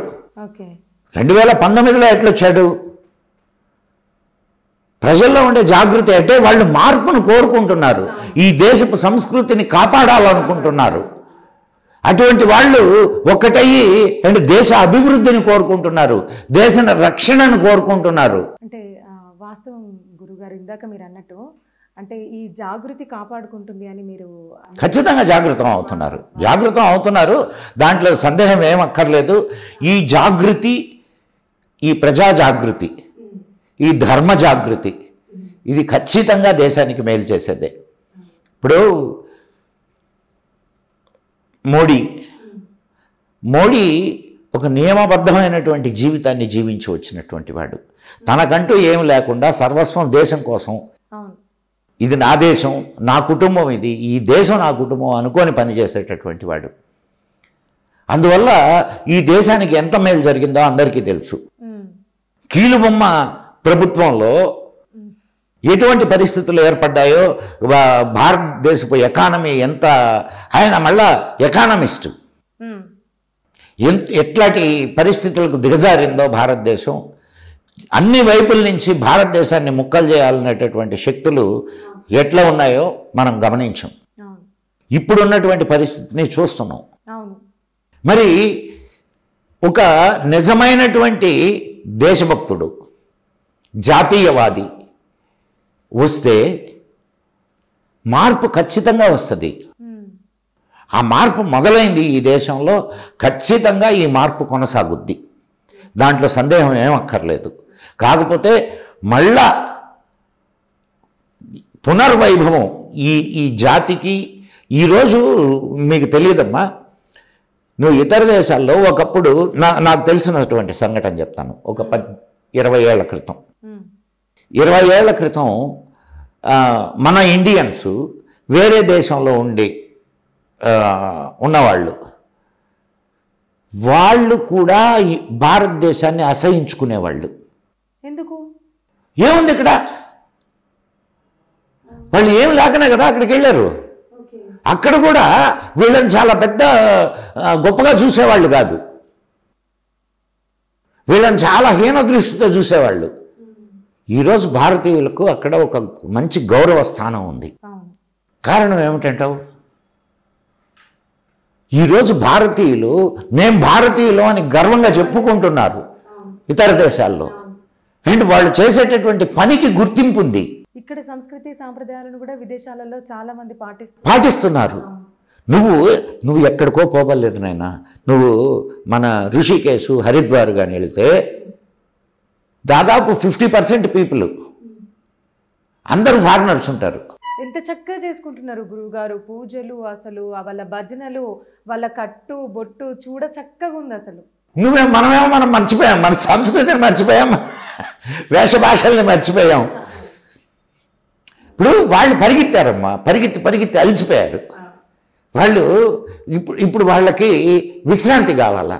Speaker 2: 2019లో ఎట్లొచ్చాడు? ప్రజల్లో ఉండే జాగృతి అంటే వాళ్ళు మార్పును కోరుకుంటున్నారు, ఈ దేశపు సంస్కృతిని కాపాడాలనుకుంటున్నారు. అటువంటి వాళ్ళు ఒక్కటయ్యి అంటే దేశ అభివృద్ధిని కోరుకుంటున్నారు, దేశ రక్షణను కోరుకుంటున్నారు.
Speaker 1: అంటే వాస్తవం గురుగారు, ఇందాక మీరు అన్నట్టు అంటే ఈ జాగృతి కాపాడుకుంటుంది అని మీరు
Speaker 2: ఖచ్చితంగా జాగృతం అవుతున్నారు. దాంట్లో సందేహం ఏం అక్కర్లేదు. ఈ జాగృతి, ఈ ప్రజా జాగృతి, ఈ ధర్మ జాగృతి, ఇది ఖచ్చితంగా దేశానికి మేలు చేసేదే. ఇప్పుడు మోడీ ఒక నియమబద్ధమైనటువంటి జీవితాన్ని జీవించి వచ్చినటువంటి వాడు. తనకంటూ ఏం లేకుండా సర్వస్వం దేశం కోసం, ఇది నా దేశం, నా కుటుంబం, ఈ దేశం నా కుటుంబం అనుకొని పనిచేసేటటువంటి వాడు. అందువల్ల ఈ దేశానికి ఎంత మేలు జరిగిందో అందరికీ తెలుసు. కీలుబొమ్మ ప్రభుత్వంలో ఎటువంటి పరిస్థితులు ఏర్పడ్డాయో, భారతదేశపు ఎకానమీ ఎంత, ఆయన మళ్ళా ఎకానమిస్టు, ఎట్లాంటి పరిస్థితులకు దిగజారిందో భారతదేశం, అన్ని వైపుల నుంచి భారతదేశాన్ని ముక్కలు చేయాలనేటటువంటి శక్తులు ఎట్లా ఉన్నాయో మనం గమనించాం. ఇప్పుడున్నటువంటి పరిస్థితిని చూస్తున్నాం. మరి ఒక నిజమైనటువంటి దేశభక్తుడు, జాతీయవాది వస్తే మార్పు ఖచ్చితంగా వస్తుంది. ఆ మార్పు మొదలైంది ఈ దేశంలో, ఖచ్చితంగా ఈ మార్పు కొనసాగుద్ది. దాంట్లో సందేహం ఏం అక్కర్లేదు. కాకపోతే మళ్ళా పునర్వైభవం ఈ జాతికి. ఈరోజు మీకు తెలియదమ్మా, నువ్వు ఇతర దేశాల్లో ఒకప్పుడు నాకు తెలిసినటువంటి సంఘటన చెప్తాను. ఒక 20 ఏళ్ల క్రితం, 20 ఏళ్ల క్రితం మన ఇండియన్స్ వేరే దేశంలో ఉన్నవాళ్ళు, వాళ్ళు కూడా భారతదేశాన్ని అసహించుకునేవాళ్ళు.
Speaker 1: ఎందుకు?
Speaker 2: ఏముంది ఇక్కడ, వాళ్ళు ఏం లేకనే కదా అక్కడికి వెళ్ళారు. అక్కడ కూడా వీళ్ళని చాలా పెద్ద గొప్పగా చూసేవాళ్ళు కాదు, వీళ్ళని చాలా హీన దృష్టితో చూసేవాళ్ళు. ఈరోజు భారతీయులకు అక్కడ ఒక మంచి గౌరవ స్థానం ఉంది. కారణం ఏమిటంటావు? ఈరోజు భారతీయులు మేము భారతీయులు అని గర్వంగా చెప్పుకుంటున్నారు ఇతర దేశాల్లో. అండ్ వాళ్ళు చేసేటటువంటి పనికి గుర్తింపు ఉంది.
Speaker 1: ఇక్కడ సంస్కృతి సాంప్రదాయాలను కూడా విదేశాలలో చాలా మంది
Speaker 2: పాటిస్తున్నారు. నువ్వు ఎక్కడికో పోబలేదు నాయనా. నువ్వు మన ఋషికేశు, హరిద్వార్ కానీ వెళితే దాదాపు 50% పీపుల్ అందరూ ఫారినర్స్ ఉంటారు.
Speaker 1: ఎంత చక్కగా చేసుకుంటున్నారు గురువుగారు పూజలు, అసలు వాళ్ళ భజనలు, వాళ్ళ కట్టు బొట్టు చూడ చక్కగా ఉంది. అసలు
Speaker 2: మనం మర్చిపోయాం, మన సంస్కృతిని మర్చిపోయాం, వేషభాషల్ని మర్చిపోయాం. ఇప్పుడు వాళ్ళు పరిగెత్తారమ్మా, పరిగెత్తి అలసిపోయారు వాళ్ళు. ఇప్పుడు వాళ్ళకి విశ్రాంతి కావాలా.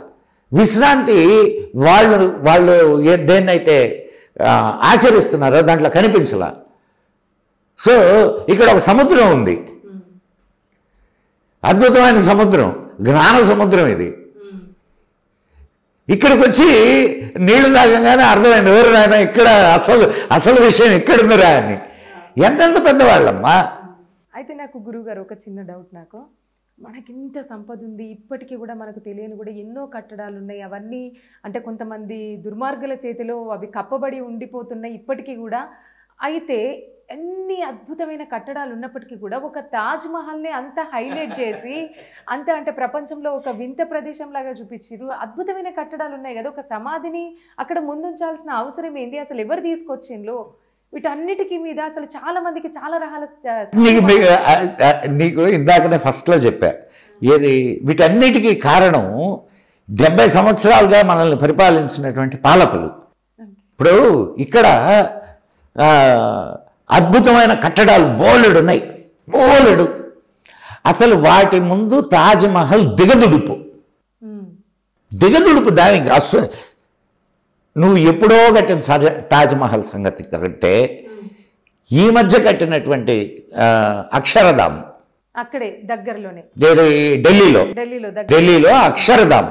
Speaker 2: విశ్రాంతి వాళ్ళు దేన్నైతే ఆచరిస్తున్నారో దాంట్లో కనిపించలా. సో ఇక్కడ ఒక సముద్రం ఉంది, అద్భుతమైన సముద్రం, జ్ఞాన సముద్రం. ఇది ఇక్కడికి వచ్చి నీళ్లు తాగంగానే అర్థమైంది, ఎవరు నాయన ఇక్కడ అసలు విషయం ఎక్కడుందిరా అని. ఎంతెంత పెద్దవాళ్ళమ్మా.
Speaker 1: అయితే నాకు గురువుగారు ఒక చిన్న డౌట్, నాకు మనకింత సంపద ఉంది, ఇప్పటికీ కూడా మనకు తెలియని కూడా ఎన్నో కట్టడాలు ఉన్నాయి. అవన్నీ అంటే కొంతమంది దుర్మార్గుల చేతిలో అవి కప్పబడి ఉండిపోతున్నాయి ఇప్పటికీ కూడా. అయితే ఎన్ని అద్భుతమైన కట్టడాలు ఉన్నప్పటికీ కూడా ఒక తాజ్ మహల్ని అంత హైలైట్ చేసి అంటే ప్రపంచంలో ఒక వింత ప్రదేశం లాగా చూపించారు. అద్భుతమైన కట్టడాలు ఉన్నాయి కదా, ఒక సమాధిని అక్కడ ముందుంచాల్సిన అవసరం ఏంది? అసలు ఎవరు తీసుకొచ్చిండ్రు? వీటన్నిటికీ మీద అసలు చాలా మందికి చాలా రకాల
Speaker 2: నీకు ఇందాకనే ఫస్ట్లో చెప్పా, ఏది వీటన్నిటికీ కారణం 70 సంవత్సరాలుగా మనల్ని పరిపాలించినటువంటి పాలకులు. ఇప్పుడు ఇక్కడ అద్భుతమైన కట్టడాలు బోలెడు ఉన్నాయి, బోలెడు. అసలు వాటి ముందు తాజ్మహల్ దిగదుడుపు దానికి అస్సలు. నువ్వు ఎప్పుడో కట్టిన తాజ్మహల్ సంగతి కంటే ఈ మధ్య కట్టినటువంటి అక్షరధామ్,
Speaker 1: అక్కడే దగ్గరలోనే
Speaker 2: ఢిల్లీలో అక్షరధామ్,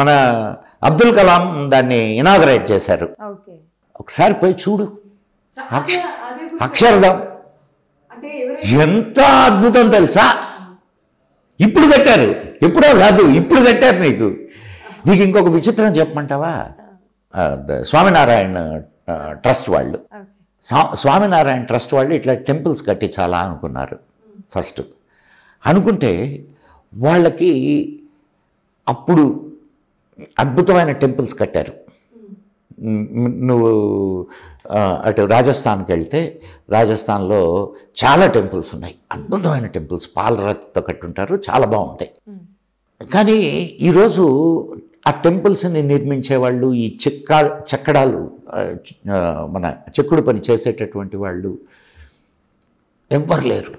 Speaker 2: మన అబ్దుల్ కలాం దాన్ని ఇనాగరేట్ చేశారు. ఒకసారి పోయి చూడు, అక్షరధామ్ ఎంత అద్భుతం తెలుసా. ఇప్పుడు కట్టారు, ఎప్పుడో కాదు, ఇప్పుడు కట్టారు. నీకు ఇంకొక విచిత్రం చెప్పమంటావా? స్వామినారాయణ ట్రస్ట్ వాళ్ళు స్వామినారాయణ ట్రస్ట్ వాళ్ళు ఇట్లా టెంపుల్స్ కట్టించాలా అనుకున్నారు ఫస్ట్. అనుకుంటే వాళ్ళకి అప్పుడు అద్భుతమైన టెంపుల్స్ కట్టారు. నువ్వు అటు రాజస్థాన్కి వెళ్తే రాజస్థాన్లో చాలా టెంపుల్స్ ఉన్నాయి, అద్భుతమైన టెంపుల్స్, పాలరాతితో కట్టుంటారు, చాలా బాగుంటాయి. కానీ ఈరోజు ఆ టెంపుల్స్ని నిర్మించే వాళ్ళు, ఈ చెక్కడాలు మన చెక్కుడు పని చేసేటటువంటి వాళ్ళు ఎవ్వరు లేరు.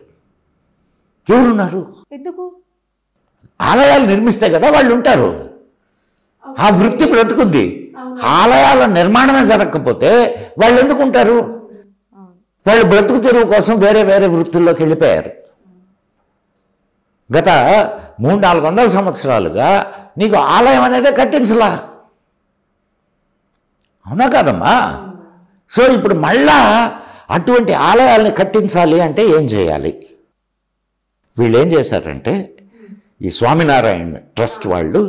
Speaker 2: ఎవరున్నారు?
Speaker 1: ఎందుకు?
Speaker 2: ఆలయాలు నిర్మిస్తే కదా వాళ్ళు ఉంటారు, ఆ వృత్తి బ్రతుకుద్ది. ఆలయాల నిర్మాణమే జరగకపోతే వాళ్ళు ఎందుకు ఉంటారు? వాళ్ళు బ్రతుకు తెరువు కోసం వేరే వేరే వృత్తుల్లోకి వెళ్ళిపోయారు. గత 300-400 సంవత్సరాలుగా నీకు ఆలయం అనేదే కట్టించలా, అవునా కాదమ్మా? సో ఇప్పుడు మళ్ళా అటువంటి ఆలయాల్ని కట్టించాలి అంటే ఏం చేయాలి? వీళ్ళు ఏం చేశారంటే, ఈ స్వామినారాయణ ట్రస్ట్ వాళ్ళు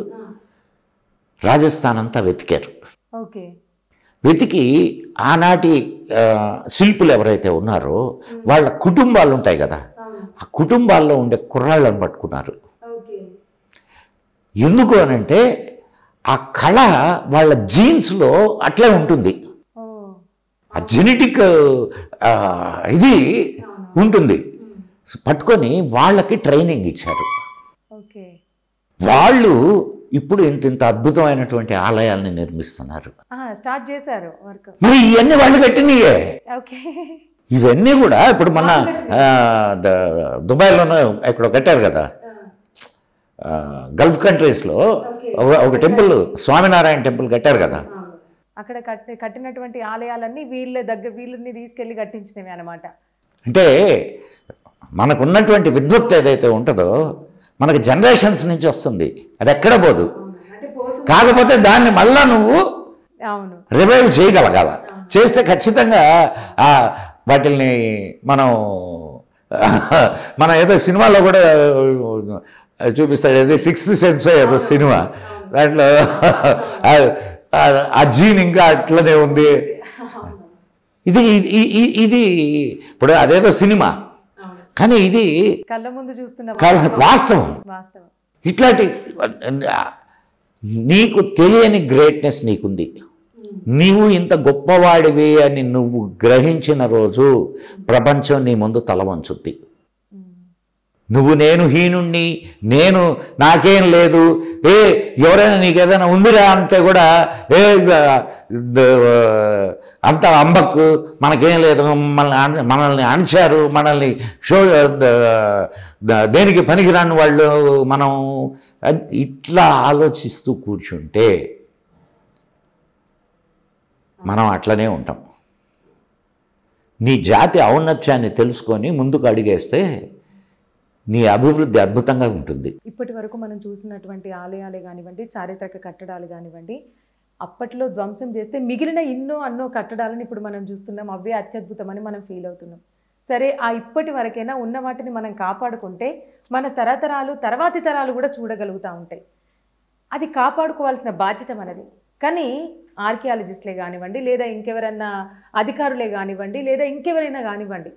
Speaker 2: రాజస్థాన్ అంతా వెతికారు. వెతికి ఆనాటి శిల్పులు ఎవరైతే ఉన్నారో వాళ్ళ కుటుంబాలు ఉంటాయి కదా, ఆ కుటుంబాల్లో ఉండే కుర్రాళ్ళని పట్టుకున్నారు. ఎందుకు అనంటే ఆ కళ వాళ్ళ జీన్స్లో అట్లే ఉంటుంది, ఆ జెనెటిక్ ఇది ఉంటుంది. పట్టుకొని వాళ్ళకి ట్రైనింగ్ ఇచ్చారు. వాళ్ళు ఇప్పుడు ఇంత అద్భుతమైనటువంటి ఆలయాల్ని నిర్మిస్తున్నారు.
Speaker 1: స్టార్ట్ చేశారు వర్క్.
Speaker 2: మరి ఇవన్నీ వాళ్ళు కట్టినయే. ఇవన్నీ కూడా ఇప్పుడు మన దుబాయ్లోనే ఎక్కడో కట్టారు కదా, గల్ఫ్ కంట్రీస్లో ఒక టెంపుల్, స్వామినారాయణ టెంపుల్ కట్టారు కదా.
Speaker 1: అక్కడ కట్టినటువంటి ఆలయాలన్నీ వీళ్ళని తీసుకెళ్లి కట్టించినవి అన్నమాట.
Speaker 2: అంటే మనకున్నటువంటి విద్వత్తు ఏదైతే ఉంటుందో మనకి జనరేషన్స్ నుంచి వస్తుంది, అది ఎక్కడ పోదు. కాకపోతే దాన్ని మళ్ళా నువ్వు రివైవ్ చేయగలగాల. చేస్తే ఖచ్చితంగా వాటిల్ని మనం ఏదో సినిమాలో కూడా చూపిస్తాడు, ఏదో 6th సెన్స్ ఏదో సినిమా, దాంట్లో ఆ జీన్ ఇంకా అట్లనే ఉంది. ఇది ఇప్పుడు అదేదో సినిమా, కానీ ఇది
Speaker 1: కళ్ళ ముందు చూస్తున్న
Speaker 2: వాస్తవం. ఇట్లాంటి నీకు తెలియని గ్రేట్నెస్ నీకుంది. నీవు ఇంత గొప్పవాడివి అని నువ్వు గ్రహించిన రోజు ప్రపంచం నీ ముందు తల వంచుద్ది. నువ్వు నేను హీనుణ్ణి, నాకేం లేదు, ఎవరైనా నీకేదైనా ఉందిరా అంటే కూడా అంత అంబక్కు, మనకేం లేదు, మనల్ని అణచారు, మనల్ని దేనికి పనికిరాని వాళ్ళు, మనం ఇట్లా ఆలోచిస్తూ కూర్చుంటే మనం అట్లనే ఉంటాం. నీ జాతి ఔన్నత్యాన్ని తెలుసుకొని ముందుకు అడిగేస్తే నీ అభివృద్ధి అద్భుతంగా ఉంటుంది.
Speaker 1: ఇప్పటి వరకు మనం చూసినటువంటి ఆలయాలే కానివ్వండి, చారిత్రక కట్టడాలు కానివ్వండి, అప్పట్లో ధ్వంసం చేస్తే మిగిలిన అన్నో కట్టడాలను ఇప్పుడు మనం చూస్తున్నాం, అవే అత్యద్భుతమని మనం ఫీల్ అవుతున్నాం. సరే, ఆ ఇప్పటి వరకైనా ఉన్న వాటిని మనం కాపాడుకుంటే మన తర్వాతి తరాలు కూడా చూడగలుగుతూ ఉంటాయి. అది కాపాడుకోవాల్సిన బాధ్యత మనది. కానీ ఆర్కియాలజిస్టులే కానివ్వండి, లేదా ఇంకెవరన్నా అధికారులే కానివ్వండి, లేదా ఇంకెవరైనా కానివ్వండి,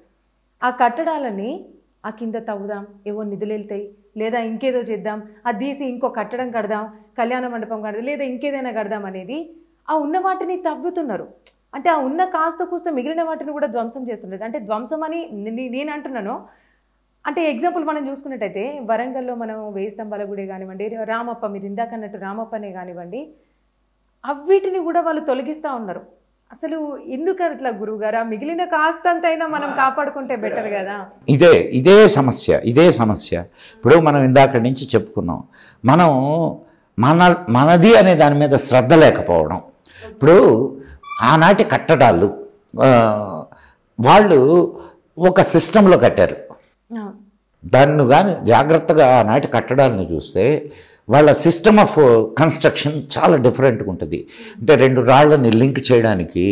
Speaker 1: ఆ కట్టడాలని ఆ కింద తవ్వుదాం, ఏవో నిధులు వెళ్తాయి, లేదా ఇంకేదో చేద్దాం, అది తీసి ఇంకో కట్టడం కడదాం, కళ్యాణ మండపం కడదాం, లేదా ఇంకేదైనా కడదాం అనేది ఆ ఉన్న వాటిని తవ్వుతున్నారు. అంటే ఆ ఉన్న కాస్త కూస్త మిగిలిన వాటిని కూడా ధ్వంసం చేస్తుండేది. అంటే ధ్వంసం అని నేను అంటున్నాను. అంటే ఎగ్జాంపుల్ మనం చూసుకున్నట్టయితే వరంగల్లో మనం 1000 స్తంభాల గుడి కానివ్వండి, రామప్ప, మీరు ఇందాక అన్నట్టు రామప్పనే కానివ్వండి, అవిటిని కూడా వాళ్ళు తొలగిస్తూ ఉన్నారు. అసలు ఎందుకు అట్లా గురువుగారు? మిగిలిన కాస్తంతైనా మనం కాపాడుకుంటే బెటర్ కదా.
Speaker 2: ఇదే సమస్య. ఇప్పుడు మనం ఇందాక నుంచి చెప్పుకున్నాం, మనం మనది అనే దాని మీద శ్రద్ధ లేకపోవడం. ఇప్పుడు ఆనాటి కట్టడాలు వాళ్ళు ఒక సిస్టంలో కట్టారు. దాన్ని కానీ జాగ్రత్తగా ఆనాటి కట్టడాలను చూస్తే వాళ్ళ సిస్టమ్ ఆఫ్ కన్స్ట్రక్షన్ చాలా డిఫరెంట్గా ఉంటుంది. అంటే 2 రాళ్ళని లింక్ చేయడానికి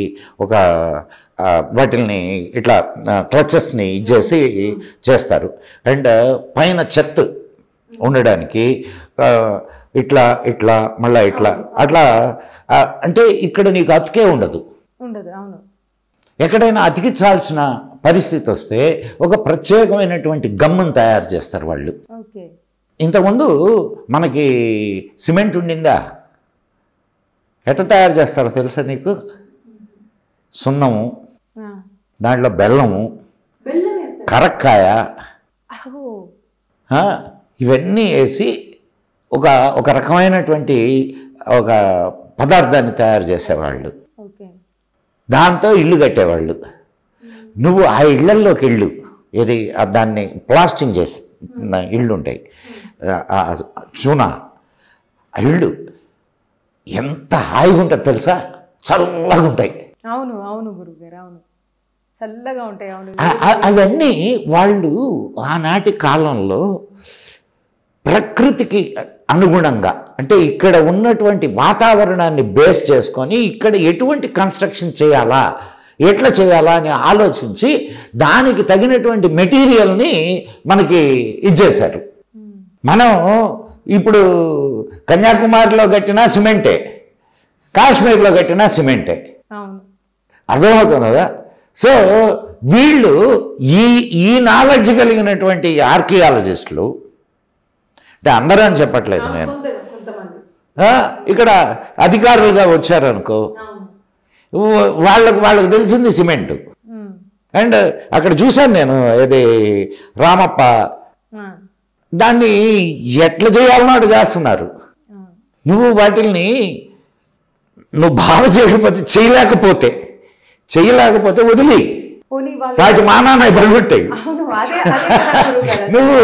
Speaker 2: ఒక వాటిల్ని ఇట్లా క్లచెస్ని ఇచ్చేసి చేస్తారు. అండ్ పైన చెత్త ఉండడానికి ఇట్లా మళ్ళీ అట్లా అంటే ఇక్కడ నీకు అతుకే ఉండదు.
Speaker 1: అవును.
Speaker 2: ఎక్కడైనా అతికించాల్సిన పరిస్థితి వస్తే ఒక ప్రత్యేకమైనటువంటి గమ్మును తయారు చేస్తారు వాళ్ళు.
Speaker 1: ఓకే.
Speaker 2: ఇంతకుముందు మనకి సిమెంట్ ఉండిందా? ఎట్లా తయారు చేస్తారో తెలుసా నీకు? సున్నము, దాంట్లో బెల్లము, కరక్కాయ, ఇవన్నీ వేసి ఒక రకమైనటువంటి ఒక పదార్థాన్ని తయారు చేసేవాళ్ళు. దాంతో ఇల్లు కట్టేవాళ్ళు. నువ్వు ఆ ఇళ్లల్లోకి ఇళ్ళు ఏది దాన్ని ప్లాస్టింగ్ చేసి ఇళ్ళు ఉంటాయి, చూనా ఇళ్ళు ఎంత హాయిగా ఉంటుంది తెలుసా? చల్లగా ఉంటాయి.
Speaker 1: అవును అవును గురుగారు, అవును చల్లగా ఉంటాయి. అవును,
Speaker 2: అవన్నీ వాళ్ళు ఆనాటి కాలంలో ప్రకృతికి అనుగుణంగా, అంటే ఇక్కడ ఉన్నటువంటి వాతావరణాన్ని బేస్ చేసుకొని ఇక్కడ ఎటువంటి కన్స్ట్రక్షన్ చేయాలా, ఎట్లా చేయాలా అని ఆలోచించి దానికి తగినటువంటి మెటీరియల్ని మనకి ఇచ్చేశారు. మనం ఇప్పుడు కన్యాకుమారిలో కట్టినా సిమెంటే, కాశ్మీర్లో కట్టినా సిమెంటే. అర్థమవుతుంది కదా? సో వీళ్ళు ఈ నాలెడ్జ్ కలిగినటువంటి ఆర్కియాలజిస్టులు, అంటే అందరూ అని చెప్పట్లేదు నేను, ఇక్కడ అధికారులుగా వచ్చారనుకో, వాళ్ళకి తెలిసింది సిమెంటు. అండ్ అక్కడ చూశాను నేను, ఇది రామప్ప, దాన్ని ఎట్లా చేయాలనో అటు చేస్తున్నారు. నువ్వు వాటిల్ని బాగా చేయలేకపోతే వదిలి వాటి మానాన్ని పడిపెట్టాయి. నువ్వు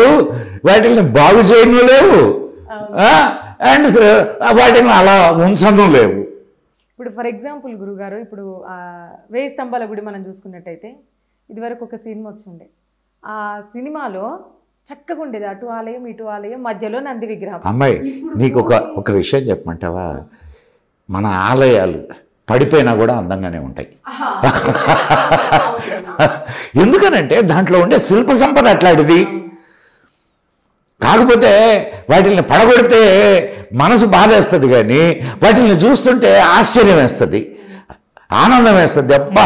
Speaker 2: వాటిని బాగు చేయను లేవు, అండ్ వాటిని అలా ఉంచడం లేవు.
Speaker 1: ఇప్పుడు ఫర్ ఎగ్జాంపుల్ గురుగారు, ఇప్పుడు 1000 స్తంభాల గుడి మనం చూసుకున్నట్టయితే ఇదివరకు ఒక సినిమా వచ్చిండే. ఆ సినిమాలో చక్కగా ఉండేది, అటు ఆలయం ఇటు ఆలయం, మధ్యలో నంది విగ్రహం.
Speaker 2: అమ్మాయి నీకు ఒక విషయం చెప్పమంటావా? మన ఆలయాలు పడిపోయినా కూడా అందంగానే ఉంటాయి. ఎందుకనంటే దాంట్లో ఉండే శిల్ప సంపద అట్లాంటిది. కాకపోతే వాటిని పడగొడితే మనసు బాధేస్తుంది, కానీ వాటిని చూస్తుంటే ఆశ్చర్యం వేస్తుంది, ఆనందం వేస్తుంది. అబ్బా,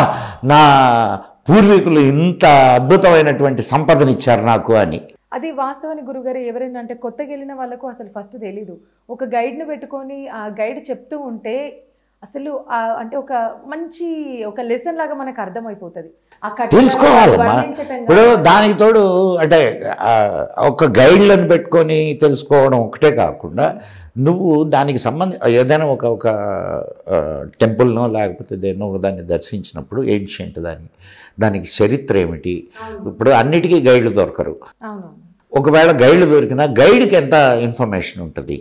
Speaker 2: నా పూర్వీకులు ఇంత అద్భుతమైనటువంటి సంపదనిచ్చారు నాకు అని.
Speaker 1: అది వాస్తవానికి గురుగారు, ఎవరైనా అంటే కొత్తగా వెళ్ళిన వాళ్ళకు అసలు ఫస్ట్ తెలీదు. ఒక గైడ్ని పెట్టుకొని ఆ గైడ్ చెప్తూ ఉంటే అసలు అంటే ఒక మంచి ఒక లెసన్ లాగా మనకు అర్థమైపోతుంది.
Speaker 2: తెలుసుకోవాలమ్మా. ఇప్పుడు దానికి తోడు అంటే ఒక గైడ్లను పెట్టుకొని తెలుసుకోవడం ఒకటే కాకుండా, నువ్వు దానికి ఏదైనా ఒక టెంపుల్నో లేకపోతే దేన్నో దాన్ని దర్శించినప్పుడు ఏన్షియంట్ దానికి చరిత్ర ఏమిటి, ఇప్పుడు అన్నిటికీ గైడ్లు దొరకరు. ఒకవేళ గైడ్లు దొరికినా గైడ్కి ఎంత ఇన్ఫర్మేషన్ ఉంటుంది,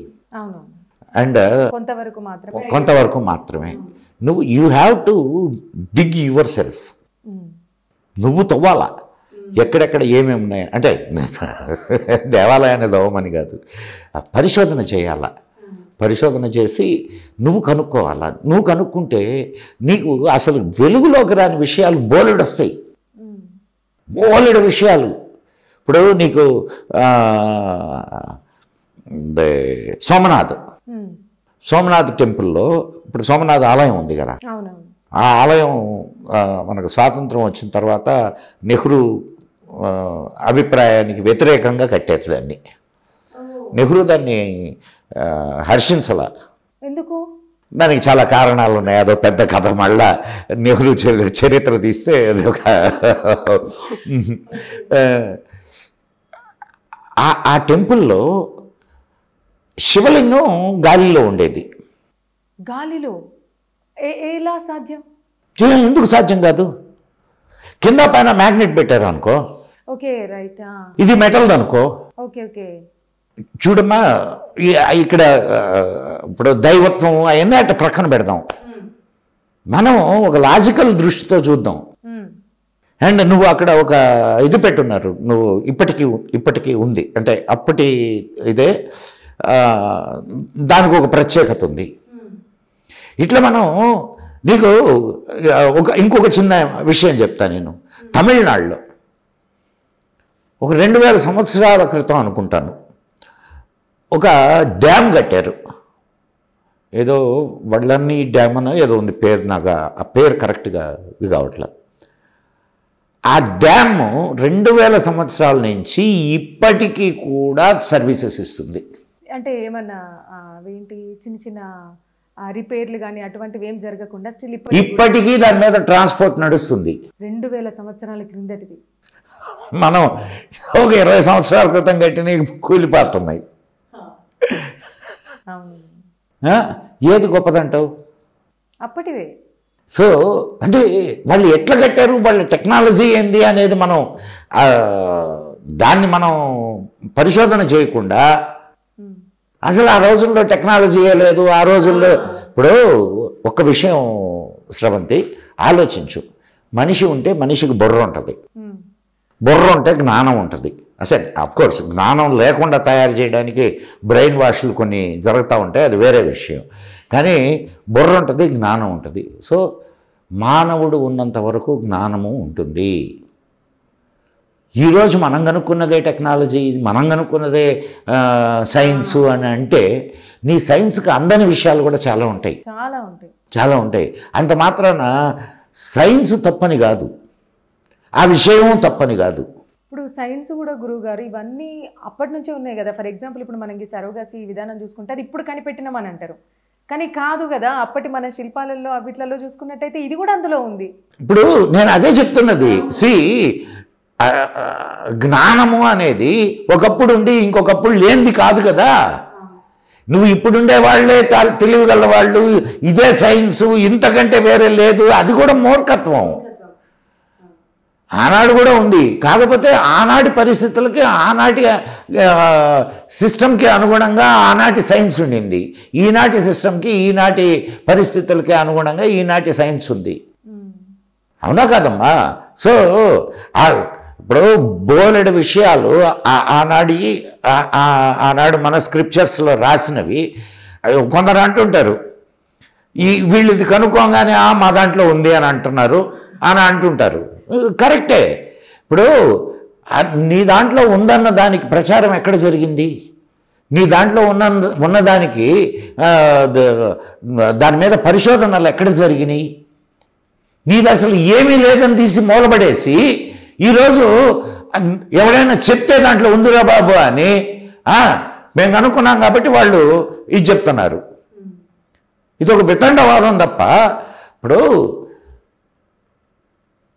Speaker 2: అండ్ కొంతవరకు మాత్రమే. నువ్వు you have to dig your self. నువ్వు తవ్వాలా ఎక్కడెక్కడ ఏమేమి ఉన్నాయి, అంటే దేవాలయాన్ని తవ్వమని కాదు, పరిశోధన చేయాలా. పరిశోధన చేసి నువ్వు కనుక్కోవాలా. నువ్వు కనుక్కుంటే నీకు అసలు వెలుగులోకి రాని విషయాలు బోలెడు వస్తాయి, బోలెడు విషయాలు. ఇప్పుడు నీకు సోమనాథ్ టెంపుల్లో ఇప్పుడు సోమనాథ్ ఆలయం ఉంది కదా, ఆ ఆలయం మనకు స్వాతంత్రం వచ్చిన తర్వాత నెహ్రూ అభిప్రాయానికి వ్యతిరేకంగా కట్టారు దాన్ని. నెహ్రూ దాన్ని హర్షించాల.
Speaker 1: ఎందుకు?
Speaker 2: దానికి చాలా కారణాలు ఉన్నాయి, అదో పెద్ద కథ. మళ్ళా నెహ్రూ చరిత్ర తీస్తే అది ఒక ఆ టెంపుల్లో శివలింగం గాలిలో ఉండేది.
Speaker 1: గాలిలో ఎలా సాధ్యం?
Speaker 2: ఎందుకు సాధ్యం కాదు? కింద పైన మ్యాగ్నెట్ పెట్టారు అనుకో,
Speaker 1: ఓకే రైట్,
Speaker 2: ఇది మెటల్ అనుకో,
Speaker 1: ఓకే ఓకే.
Speaker 2: చూడమ్మా, ఇక్కడ ఇప్పుడు దైవత్వం అవన్నీ అట్లా ప్రక్కన పెడదాం, మనం ఒక లాజికల్ దృష్టితో చూద్దాం. అండ్ నువ్వు అక్కడ ఒక ఇది పెట్టున్నారు, నువ్వు ఇప్పటికీ ఉంది, అంటే అప్పటి ఇదే, దానికి ఒక ప్రత్యేకత ఉంది. ఇట్లా మనం నీకు ఇంకొక చిన్న విషయం చెప్తా. నేను తమిళనాడులో ఒక 2000 సంవత్సరాల క్రితం అనుకుంటాను ఒక డ్యామ్ కట్టారు. ఏదో వడ్లన్నీ డ్యామ్ అని ఏదో ఉంది పేరు, నాకు ఆ పేరు కరెక్ట్గా ఇది కావట్లేదు. ఆ డ్యామ్ 2000 సంవత్సరాల నుంచి ఇప్పటికీ కూడా సర్వీసెస్ ఇస్తుంది.
Speaker 1: అంటే ఏమన్నా ఏంటి చిన్న చిన్న రిపేర్లు కానీ అటువంటివి ఏం జరగకుండా స్టిల్
Speaker 2: ఇప్పటికీ దాని మీద ట్రాన్స్పోర్ట్ నడుస్తుంది.
Speaker 1: 2000 సంవత్సరాల క్రిందటిది.
Speaker 2: మనం ఒక 20 సంవత్సరాల క్రితం కట్టిన కూలిపోతున్నాయి. ఏది గొప్పదంటావు?
Speaker 1: అప్పటివే.
Speaker 2: సో అంటే వాళ్ళు ఎట్లా కట్టారు, వాళ్ళ టెక్నాలజీ ఏంది అనేది మనం దాన్ని మనం పరిశోధన చేయకుండా, అసలు ఆ రోజుల్లో టెక్నాలజీయే లేదు ఆ రోజుల్లో. ఇప్పుడు ఒక విషయం స్రవంతి ఆలోచించు, మనిషి ఉంటే మనిషికి బుర్ర ఉంటుంది, బుర్ర ఉంటే జ్ఞానం ఉంటుంది. అసలు అఫ్కోర్స్ జ్ఞానం లేకుండా తయారు చేయడానికి బ్రెయిన్ వాష్లు కొన్ని జరుగుతూ ఉంటాయి, అది వేరే విషయం. కానీ బుర్ర ఉంటుంది, జ్ఞానం ఉంటుంది. సో మానవుడు ఉన్నంత వరకు జ్ఞానము ఉంటుంది. ఈరోజు మనం కనుక్కున్నదే టెక్నాలజీ, మనం కనుక్కున్నదే సైన్స్ అని అంటే నీ సైన్స్కి అందని విషయాలు కూడా చాలా ఉంటాయి, చాలా ఉంటాయి. అంత మాత్రాన సైన్స్ తప్పని కాదు, ఆ విషయం తప్పని కాదు.
Speaker 1: ఇప్పుడు సైన్స్ కూడా గురువు గారు ఇవన్నీ అప్పటి నుంచే ఉన్నాయి కదా. ఫర్ ఎగ్జాంపుల్ ఇప్పుడు మనకి సరోగసి విధానం చూసుకుంటే అది ఇప్పుడు కనిపెట్టినామని అంటారు, కానీ కాదు కదా. అప్పటి మన శిల్పాలలో అవిట్లలో చూసుకున్నట్టయితే ఇది కూడా అందులో ఉంది.
Speaker 2: ఇప్పుడు నేను అదే చెప్తున్నది. జ్ఞానము అనేది ఒకప్పుడు ఉండి ఇంకొకప్పుడు లేనిది కాదు కదా. నువ్వు ఇప్పుడుండే వాళ్ళే తెలివిగల వాళ్ళు, ఇదే సైన్సు, ఇంతకంటే వేరే లేదు, అది కూడా మూర్ఖత్వం. ఆనాడు కూడా ఉంది, కాకపోతే ఆనాటి పరిస్థితులకి ఆనాటి సిస్టమ్కి అనుగుణంగా ఆనాటి సైన్స్ ఉండింది, ఈనాటి సిస్టమ్కి ఈనాటి పరిస్థితులకి అనుగుణంగా ఈనాటి సైన్స్ ఉంది. అవునా కదమ్మా? సో ఇప్పుడు బోలెడు విషయాలు ఆనాడు మన స్క్రిప్చర్స్లో రాసినవి కొందరు అంటుంటారు, వీళ్ళు ఇది కనుక్కోగానే మా దాంట్లో ఉంది అని అంటున్నారు అని అంటుంటారు. కరెక్టే. ఇప్పుడు నీ దాంట్లో ఉందన్న దానికి ప్రచారం ఎక్కడ జరిగింది? నీ దాంట్లో ఉన్నదానికి దాని మీద పరిశోధనలు ఎక్కడ జరిగినాయి? నీది అసలు ఏమీ లేదని తీసి మూలబడేసి ఈరోజు ఎవడైనా చెప్తే దాంట్లో ఉందిరా బాబు అని మేము కనుక్కున్నాం కాబట్టి వాళ్ళు ఇది చెప్తున్నారు. ఇది ఒక వితండవాదం తప్ప. ఇప్పుడు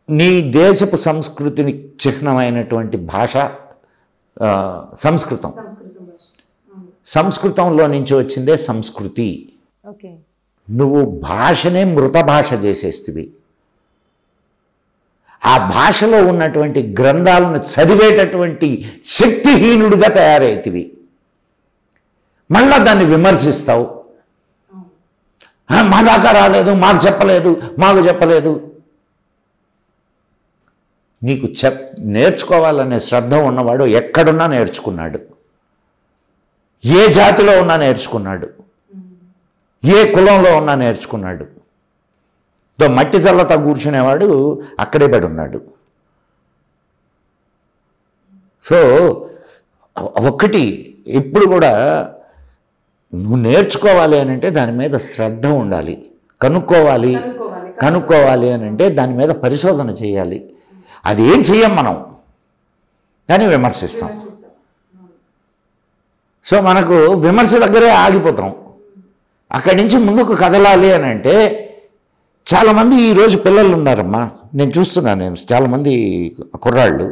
Speaker 2: నీ దేశపు సంస్కృతిని చిహ్నమైనటువంటి భాష సంస్కృతం. సంస్కృతంలో నుంచి వచ్చిందే సంస్కృతి. నువ్వు భాషనే మృత భాష చేసేస్తివి. ఆ భాషలో ఉన్నటువంటి గ్రంథాలను చదివేటటువంటి శక్తిహీనుడిగా తయారైతివి. మళ్ళా దాన్ని విమర్శిస్తావు. మా దాకా రాలేదు, మాకు చెప్పలేదు. నీకు నేర్చుకోవాలనే శ్రద్ధ ఉన్నవాడు ఎక్కడున్నా నేర్చుకున్నాడు, ఏ జాతిలో ఉన్నా నేర్చుకున్నాడు, ఏ కులంలో ఉన్నా నేర్చుకున్నాడు. మట్టి చల్లతా కూర్చునేవాడు అక్కడే పడి ఉన్నాడు. సో ఒక్కటి ఇప్పుడు కూడా నువ్వు నేర్చుకోవాలి అని అంటే దాని మీద శ్రద్ధ ఉండాలి. కనుక్కోవాలి అని అంటే దాని మీద పరిశోధన చేయాలి. అది ఏం చెయ్యం మనం, కానీ విమర్శిస్తాం. సో మనకు విమర్శ దగ్గరే ఆగిపోతాం. అక్కడి నుంచి ముందుకు కదలాలి అని అంటే చాలామంది ఈరోజు పిల్లలు ఉన్నారమ్మా, నేను చూస్తున్నాను. చాలామంది కుర్రాళ్ళు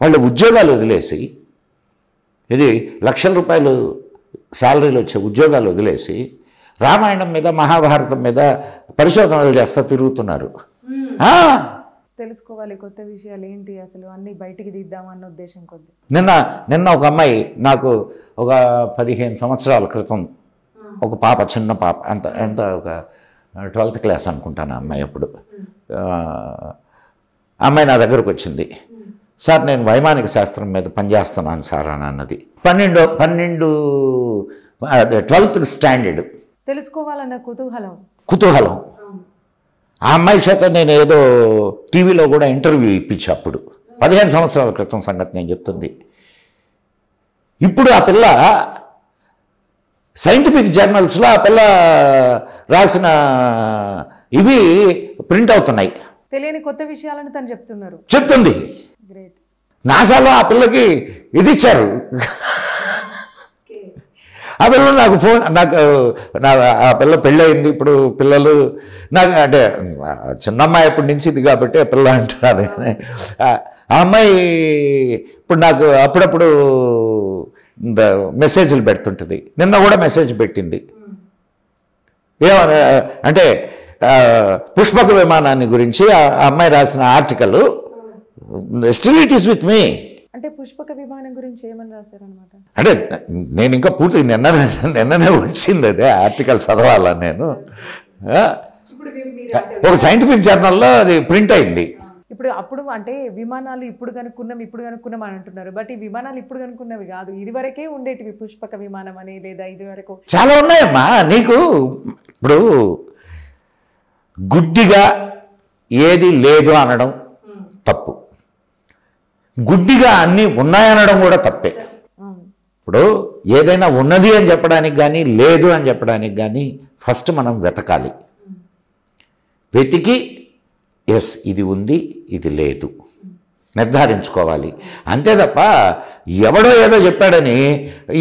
Speaker 2: వాళ్ళ ఉద్యోగాలు వదిలేసి, ఇది లక్షల రూపాయలు శాలరీలు వచ్చే ఉద్యోగాలు వదిలేసి రామాయణం మీద మహాభారతం మీద పరిశోధనలు చేస్తా తిరుగుతున్నారు.
Speaker 1: తెలుసుకోవాలి కొత్త విషయాలు ఏంటి అసలు అన్నీ బయటికి తీద్దామన్న ఉద్దేశం కొద్ది.
Speaker 2: నిన్న ఒక అమ్మాయి నాకు ఒక 15 సంవత్సరాల క్రితం ఒక పాప, చిన్న పాప, ఎంత ఒక 12th క్లాస్ అనుకుంటాను అమ్మాయి. అప్పుడు అమ్మాయి నా దగ్గరకు వచ్చింది. సార్ నేను వైమానిక శాస్త్రం మీద పనిచేస్తున్నాను సార్ అని అన్నది. 12th standard.
Speaker 1: తెలుసుకోవాలన్న
Speaker 2: కుతూహలం. ఆ అమ్మాయి చేత నేను ఏదో టీవీలో కూడా ఇంటర్వ్యూ ఇప్పించా. అప్పుడు 15 సంవత్సరాల క్రితం సంగతి నేను చెప్తుంది. ఇప్పుడు ఆ పిల్ల సైంటిఫిక్ జర్నల్స్లో ఆ పిల్ల రాసిన ఇవి ప్రింట్ అవుతున్నాయి.
Speaker 1: తెలియని కొత్త విషయాలను తను
Speaker 2: చెప్తుంది.
Speaker 1: గ్రేట్.
Speaker 2: నాసాలో ఆ పిల్లకి ఇది ఇచ్చారు. ఆ పిల్ల ఆ పిల్ల పెళ్ళయింది. ఇప్పుడు పిల్లలు నాకు అంటే చిన్నమ్మాయి ఎప్పటి నుంచి ఇది కాబట్టి ఆ పిల్ల అంటున్నారు. ఆ అమ్మాయి ఇప్పుడు నాకు అప్పుడప్పుడు మెసేజ్లు పెడుతుంటుంది. నిన్న కూడా మెసేజ్ పెట్టింది. ఏమన్నా అంటే పుష్పక విమానాన్ని గురించి ఆ అమ్మాయి రాసిన article still it is with me.
Speaker 1: అంటే పుష్పక విమానం గురించి ఏమని రాశారనమాట?
Speaker 2: అంటే నేను ఇంకా పూర్తి నిన్ననే వచ్చింది అదే ఆర్టికల్ చదవాలా నేను. ఒక సైంటిఫిక్ జర్నల్లో అది ప్రింట్ అయింది.
Speaker 1: అప్పుడు అంటే విమానాలు ఇప్పుడు కనుక్కున్నాం అని అంటున్నారు. బట్ ఈ విమానాలు ఇప్పుడు కనుక్కున్నవి కాదు, ఇది వరకే ఉండేటివి. పుష్పక విమానం అని లేదా ఇది వరకు
Speaker 2: చాలా ఉన్నాయమ్మా. నీకు ఇప్పుడు గుడ్డిగా ఏది లేదు అనడం తప్పు, గుడ్డిగా అన్నీ ఉన్నాయనడం కూడా తప్పే. ఇప్పుడు ఏదైనా ఉన్నది అని చెప్పడానికి కానీ లేదు అని చెప్పడానికి కానీ ఫస్ట్ మనం వెతకాలి. వెతికి ఎస్ ఇది ఉంది ఇది లేదు నిర్ధారించుకోవాలి. అంతే తప్ప ఎవడో ఏదో చెప్పాడని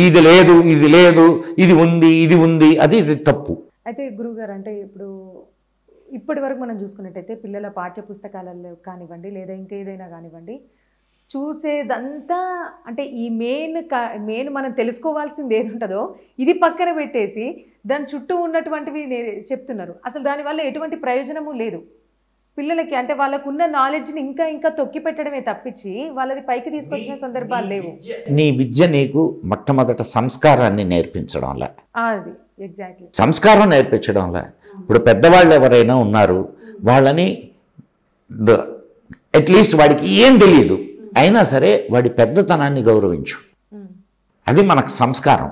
Speaker 2: ఇది లేదు ఇది లేదు ఇది ఉంది ఇది ఉంది అది ఇది తప్పు.
Speaker 1: అయితే గురువుగారు, అంటే ఇప్పటి వరకు మనం చూసుకున్నట్టయితే పిల్లల పాఠ్య పుస్తకాలలో కానివ్వండి లేదా ఇంకేదైనా కానివ్వండి, చూసేదంతా అంటే ఈ మెయిన్ మనం తెలుసుకోవాల్సింది ఏది ఉంటుందో ఇది పక్కన పెట్టేసి దాని చుట్టూ ఉన్నటువంటివి చెప్తున్నారు. అసలు దానివల్ల ఎటువంటి ప్రయోజనము లేదు పిల్లలకి. అంటే వాళ్ళకున్న నాలెడ్జ్ని ఇంకా ఇంకా తొక్కి పెట్టడమే తప్పించి వాళ్ళది పైకి తీసుకొచ్చిన సందర్భాలు లేవు.
Speaker 2: నీ విద్య నీకు మొట్టమొదట సంస్కారాన్ని నేర్పించడంలా,
Speaker 1: అది ఎగ్జాక్ట్లీ
Speaker 2: సంస్కారం నేర్పించడంలా. ఇప్పుడు పెద్దవాళ్ళు ఎవరైనా ఉన్నారు, వాళ్ళని అట్లీస్ట్ వాడికి ఏం తెలియదు అయినా సరే వాడి పెద్దతనాన్ని గౌరవించు. అది మనకు సంస్కారం.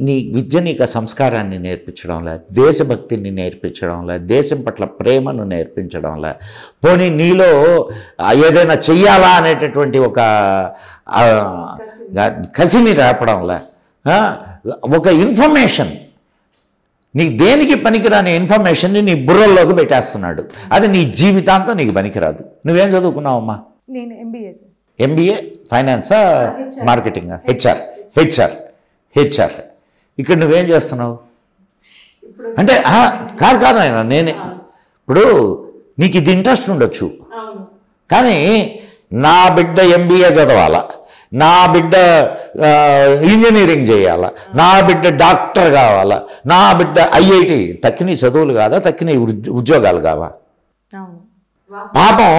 Speaker 2: నీ విద్య నీకు ఆ సంస్కారాన్ని నేర్పించడంలా, దేశభక్తిని నేర్పించడంలా, దేశం పట్ల ప్రేమను నేర్పించడంలా, పోనీ నీలో ఏదైనా చెయ్యాలా అనేటటువంటి ఒక కసిని రేపడంలా, ఒక ఇన్ఫర్మేషన్ నీ దేనికి పనికిరాని ఇన్ఫర్మేషన్ని నీ బుర్రల్లోకి పెట్టేస్తున్నాడు. అది నీ జీవితాంతం నీకు పనికిరాదు. నువ్వేం చదువుకున్నావమ్మా?
Speaker 1: నేను
Speaker 2: ఎంబీఏ ఫైనాన్సా మార్కెటింగ్ హెచ్ఆర్. ఇక్కడ నువ్వేం చేస్తున్నావు అంటే కాదు ఆయన నేనే. ఇప్పుడు నీకు ఇది ఇంట్రెస్ట్ ఉండొచ్చు, కానీ నా బిడ్డ ఎంబీఏ చదవాలా, నా బిడ్డ ఇంజనీరింగ్ చేయాలా, నా బిడ్డ డాక్టర్ కావాలా, నా బిడ్డ ఐఐటి, తక్కిన చదువులు కాదా, తక్కిన ఉద్యోగాలు కావా? పాపం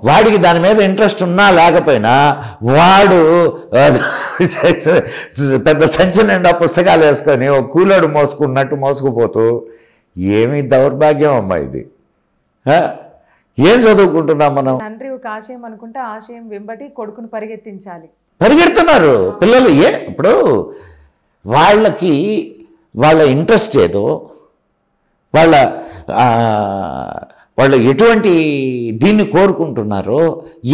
Speaker 2: వాడికి దాని మీద ఇంట్రెస్ట్ ఉన్నా లేకపోయినా వాడు పెద్ద సంచి నిండా పుస్తకాలు వేసుకొని ఒక కూలోడు మోసుకున్నట్టు మోసుకుపోతూ, ఏమి దౌర్భాగ్యం అమ్మా ఇది. ఏం చదువుకుంటున్నాం మనం?
Speaker 1: తండ్రి ఒక ఆశయం అనుకుంటే ఆశయం వెంబడి కొడుకును
Speaker 2: పరిగెడుతున్నారు పిల్లలు. ఇప్పుడు వాళ్ళకి వాళ్ళ ఇంట్రెస్ట్ ఏదో, వాళ్ళు ఎటువంటి దీన్ని కోరుకుంటున్నారో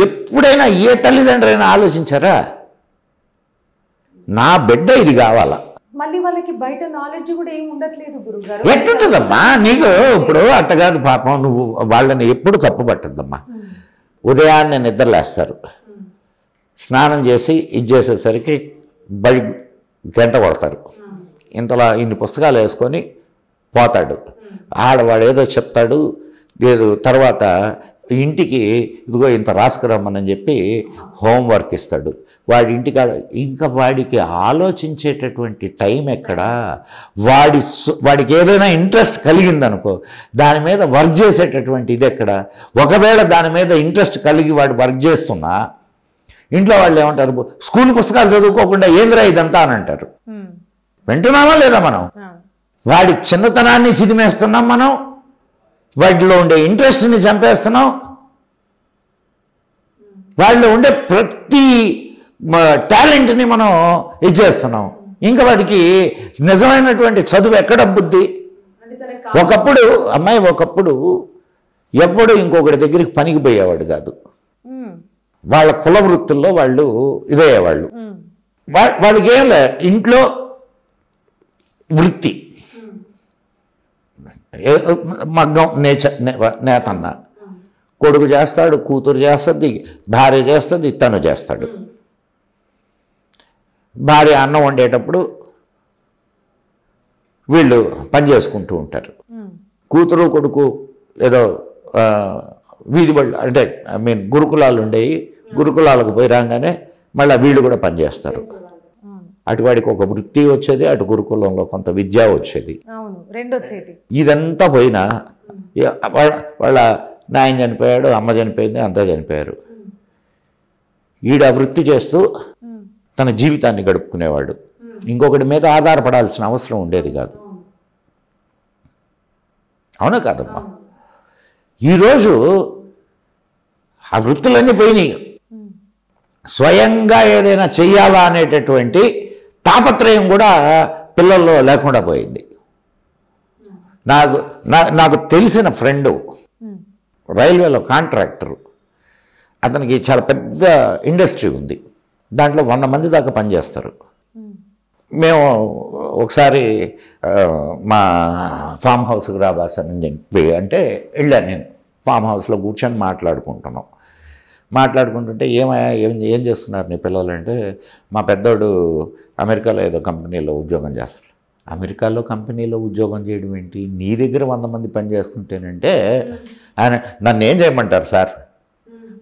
Speaker 2: ఎప్పుడైనా ఏ తల్లిదండ్రులైనా ఆలోచించారా? నా బిడ్డ ఇది కావాలా.
Speaker 1: మళ్ళీ వాళ్ళకి బయట నాలెడ్జ్ కూడా ఏమి ఉండట్లేదు గురుగారు.
Speaker 2: ఎట్టుంటుందమ్మా నీకు? ఇప్పుడు అట్టగాదు పాపం, నువ్వు వాళ్ళని ఎప్పుడు తప్పు పట్టద్దమ్మా. ఉదయాన్నే నిద్రలేస్తారు, స్నానం చేసి ఇది చేసేసరికి బడి గంట కొడతారు, ఇంతలా ఇన్ని పుస్తకాలు వేసుకొని పోతాడు. ఆడవాడు ఏదో చెప్తాడు, లేదు తర్వాత ఇంటికి ఇదిగో ఇంత రాసుకురమ్మని చెప్పి హోంవర్క్ ఇస్తాడు. వాడి ఇంటికాడ ఇంకా వాడికి ఆలోచించేటటువంటి టైం ఎక్కడా? వాడికి ఏదైనా ఇంట్రెస్ట్ కలిగిందనుకో దాని మీద వర్క్ చేసేటటువంటి ఇది ఎక్కడ? ఒకవేళ దాని మీద ఇంట్రెస్ట్ కలిగి వాడు వర్క్ చేస్తున్నా ఇంట్లో వాళ్ళు ఏమంటారు? స్కూల్ పుస్తకాలు చదువుకోకుండా ఏందిరా ఇదంతా అని అంటారు. వింటున్నామా లేదా మనం? వాడి చిన్నతనాన్ని చిదిమేస్తున్నాం మనం, వాటిలో ఉండే ఇంట్రెస్ట్ని చంపేస్తున్నాం, వాళ్ళలో ఉండే ప్రతి టాలెంట్ని మనం ఇచ్చేస్తున్నాం. ఇంకా వాడికి నిజమైనటువంటి చదువు ఎక్కడ బుద్ధి? ఒకప్పుడు ఎవ్వడు ఇంకొకటి దగ్గరికి పనికి పోయేవాడు కాదు. వాళ్ళ కుల వృత్తుల్లో వాళ్ళు ఇదయ్యేవాళ్ళు. వాళ్ళకి ఏం లే, ఇంట్లో వృత్తి, మగ్గం నేతన్న కొడుకు చేస్తాడు, కూతురు చేస్తుంది, భార్య చేస్తుంది, తను చేస్తాడు. భార్య అన్నం వండేటప్పుడు వీళ్ళు పని చేసుకుంటూ ఉంటారు. కూతురు కొడుకు ఏదో వీధి బళ్ళు అంటే గురుకులాలు ఉండేవి, గురుకులాలకు పోయి రాగానే మళ్ళీ వీళ్ళు కూడా పనిచేస్తారు. అటువాడికి ఒక వృత్తి వచ్చేది, అటు గురుకులంలో కొంత విద్య వచ్చేది. ఇదంతా పోయినా వాళ్ళ నాయన చనిపోయాడు, అమ్మ చనిపోయింది, అంతా చనిపోయారు. ఈడ వృత్తి చేస్తూ తన జీవితాన్ని గడుపుకునేవాడు. ఇంకొకటి మీద ఆధారపడాల్సిన అవసరం ఉండేది కాదు. అవునా కాదమ్మా? ఈరోజు ఆ వృత్తులన్నీ పోయినాయి. స్వయంగా ఏదైనా చెయ్యాలా అనేటటువంటి తాపత్రయం కూడా పిల్లల్లో లేకుండా పోయింది. నాకు తెలిసిన ఫ్రెండు రైల్వేలో కాంట్రాక్టరు, అతనికి చాలా పెద్ద ఇండస్ట్రీ ఉంది, దాంట్లో 100 మంది దాకా పనిచేస్తారు. మేము ఒకసారి మా ఫామ్ హౌస్కి రాబాసని చెప్పి అంటే వెళ్ళాను. నేను ఫామ్ హౌస్లో కూర్చొని మాట్లాడుకుంటుంటే ఏం చేస్తున్నారు నీ పిల్లలు అంటే, మా పెద్దోడు అమెరికాలో ఏదో కంపెనీలో ఉద్యోగం చేస్తారు. అమెరికాలో కంపెనీలో ఉద్యోగం చేయడం ఏంటి, నీ దగ్గర 100 మంది పని చేస్తుంటేనంటే ఆయన నన్ను ఏం చేయమంటారు సార్,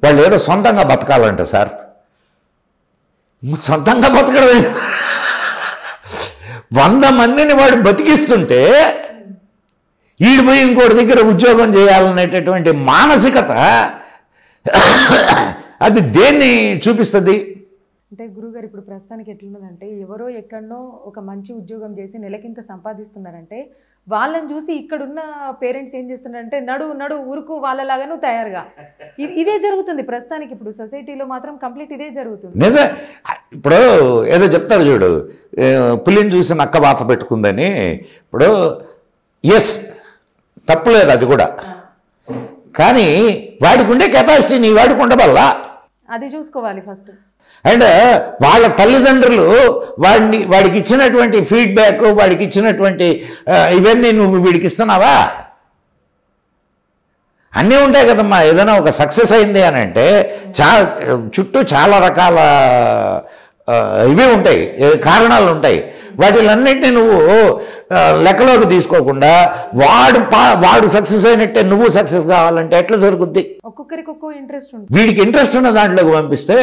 Speaker 2: వాళ్ళు ఏదో సొంతంగా బతకాలంట సార్. సొంతంగా బతకడం 100 మందిని వాడు బతికిస్తుంటే ఈడిపోయి ఇంకోటి దగ్గర ఉద్యోగం చేయాలనేటటువంటి మానసికత అది దేన్ని చూపిస్తుంది?
Speaker 1: అంటే గురుగారు ఇప్పుడు ప్రస్తుతానికి ఎట్లున్నదంటే, ఎవరో ఎక్కడనో ఒక మంచి ఉద్యోగం చేసి నెలకింత సంపాదిస్తున్నారంటే వాళ్ళని చూసి ఇక్కడున్న పేరెంట్స్ ఏం చేస్తున్నారంటే నడు ఊరుకు వాళ్ళలాగా నువ్వు తయారుగా. ఇదే జరుగుతుంది ప్రస్తుతానికి. ఇప్పుడు సొసైటీలో మాత్రం కంప్లీట్ ఇదే జరుగుతుంది.
Speaker 2: నిజం. ఇప్పుడు ఏదో చెప్తారు చూడు, పులిని చూసి నక్క వాత పెట్టుకుందని. ఇప్పుడు ఎస్ తప్పులేదు అది కూడా, కానీ వాడికి ఉండే కెపాసిటీని వాడికి ఉండబల్లా
Speaker 1: అది చూసుకోవాలి ఫస్ట్.
Speaker 2: అండ్ వాళ్ళ తల్లిదండ్రులు వాడికి ఇచ్చినటువంటి ఫీడ్బ్యాక్, వాడికి ఇచ్చినటువంటి ఇవన్నీ నువ్వు వీడికి ఇస్తున్నావా? అన్నీ ఉంటాయి కదమ్మా. ఏదైనా ఒక సక్సెస్ అయింది అని అంటే చుట్టూ చాలా రకాల ఇవే ఉంటాయి, కారణాలు ఉంటాయి. వాటిలన్నింటినీ నువ్వు లెక్కలోకి తీసుకోకుండా వాడు సక్సెస్ అయినట్టే నువ్వు సక్సెస్ కావాలంటే ఎట్లా జరుగుద్ది?
Speaker 1: ఒక్కొక్కరికి ఒక్కో ఇంట్రెస్ట్ ఉంటుంది.
Speaker 2: వీడికి ఇంట్రెస్ట్ ఉన్న దాంట్లోకి పంపిస్తే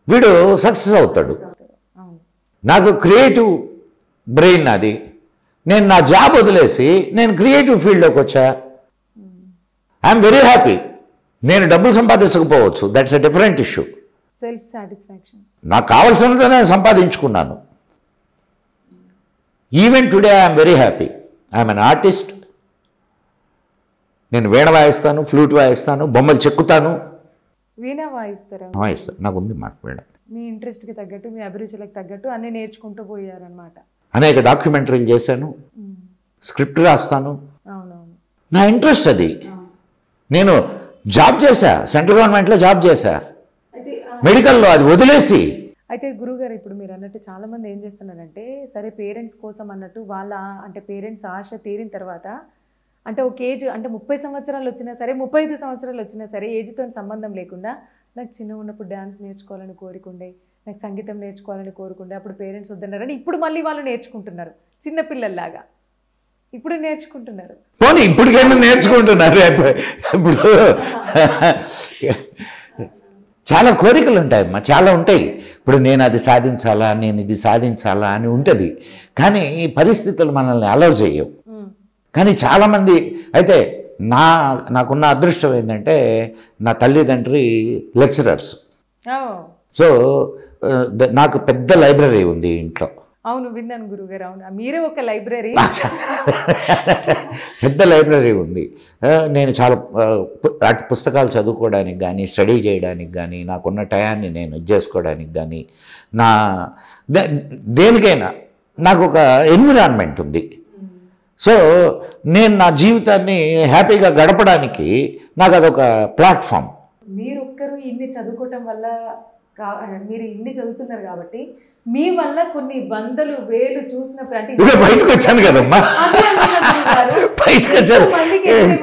Speaker 2: వీడు సక్సెస్ అవుతాడు. నాకు క్రియేటివ్ బ్రెయిన్ అది. నేను నా జాబ్ వదిలేసి నేను క్రియేటివ్ ఫీల్డ్లోకి వచ్చా. I'm very happy. నేను డబ్బులు సంపాదించకపోవచ్చు, that's a different issue.
Speaker 1: Self satisfaction.
Speaker 2: నాకు కావాల్సినంత నేను సంపాదించుకున్నాను. Even today I'm very happy. I'm an artist. నేను వీణ వాయిస్తాను, ఫ్లూట్ వాయిస్తాను, బొమ్మలు చెక్కుతాను.
Speaker 1: వీణ వాయిస్తాను,
Speaker 2: నాకు ఉంది మాట వీణ.
Speaker 1: మీ ఇంట్రెస్ట్కి తగ్గట్టు, మీ అభిరుచులకు తగ్గట్టు అన్నీ నేర్చుకుంటూ పోయారనమాట.
Speaker 2: అనేక డాక్యుమెంటరీలు చేశాను, స్క్రిప్ట్ రాస్తాను.
Speaker 1: అవునవును,
Speaker 2: నా ఇంట్రెస్ట్ అది. నేను జాబ్ చేశా, సెంట్రల్ గవర్నమెంట్లో జాబ్ చేశా, మెడికల్లో, అది వదిలేసి.
Speaker 1: అయితే గురుగారు ఇప్పుడు మీరు అన్నట్టు చాలామంది ఏం చేస్తున్నారంటే, సరే పేరెంట్స్ కోసం అన్నట్టు వాళ్ళ అంటే పేరెంట్స్ ఆశ తీరిన తర్వాత అంటే ఒక ఏజ్ అంటే 30 సంవత్సరాలు వచ్చినా సరే, 35 సంవత్సరాలు వచ్చినా సరే, ఏజ్తో సంబంధం లేకుండా నాకు చిన్న ఉన్నప్పుడు డ్యాన్స్ నేర్చుకోవాలని కోరుకుండే, నాకు సంగీతం నేర్చుకోవాలని కోరుకుండే, అప్పుడు పేరెంట్స్ వద్దన్నారని ఇప్పుడు మళ్ళీ వాళ్ళు నేర్చుకుంటున్నారు చిన్నపిల్లల్లాగా. ఇప్పుడు నేర్చుకుంటున్నారు,
Speaker 2: పోనీ ఇప్పటికైనా నేర్చుకుంటున్నారు. ఇప్పుడు చాలా కోరికలు ఉంటాయమ్మా, చాలా ఉంటాయి. ఇప్పుడు నేను అది సాధించాలా, నేను ఇది సాధించాలా అని ఉంటుంది. కానీ ఈ పరిస్థితులు మనల్ని అలౌ చేయవు. కానీ చాలామంది అయితే నాకున్న అదృష్టం ఏంటంటే నా తల్లిదండ్రి లెక్చరర్స్. సో నాకు పెద్ద లైబ్రరీ ఉంది ఇంట్లో.
Speaker 1: అవును, విన్నాను గురుగారు. అవును, మీరే ఒక లైబ్రరీ.
Speaker 2: పెద్ద లైబ్రరీ ఉంది. నేను చాలా అటు పుస్తకాలు చదువుకోవడానికి కానీ, స్టడీ చేయడానికి కానీ, నాకున్న టయాన్ని నేను చేసుకోవడానికి కానీ, దేనికైనా నాకు ఒక ఎన్విరాన్మెంట్ ఉంది. సో నేను నా జీవితాన్ని హ్యాపీగా గడపడానికి నాకు అదొక ప్లాట్ఫామ్.
Speaker 1: మీరు ఒక్కరు ఇన్ని చదువుకోవటం వల్ల మీరు ఇన్ని చదువుతున్నారు కాబట్టి మీ వల్ల కొన్ని వందలు వేలు చూసిన
Speaker 2: బయటకు వచ్చాను కదమ్మా, బయటకు వచ్చాను.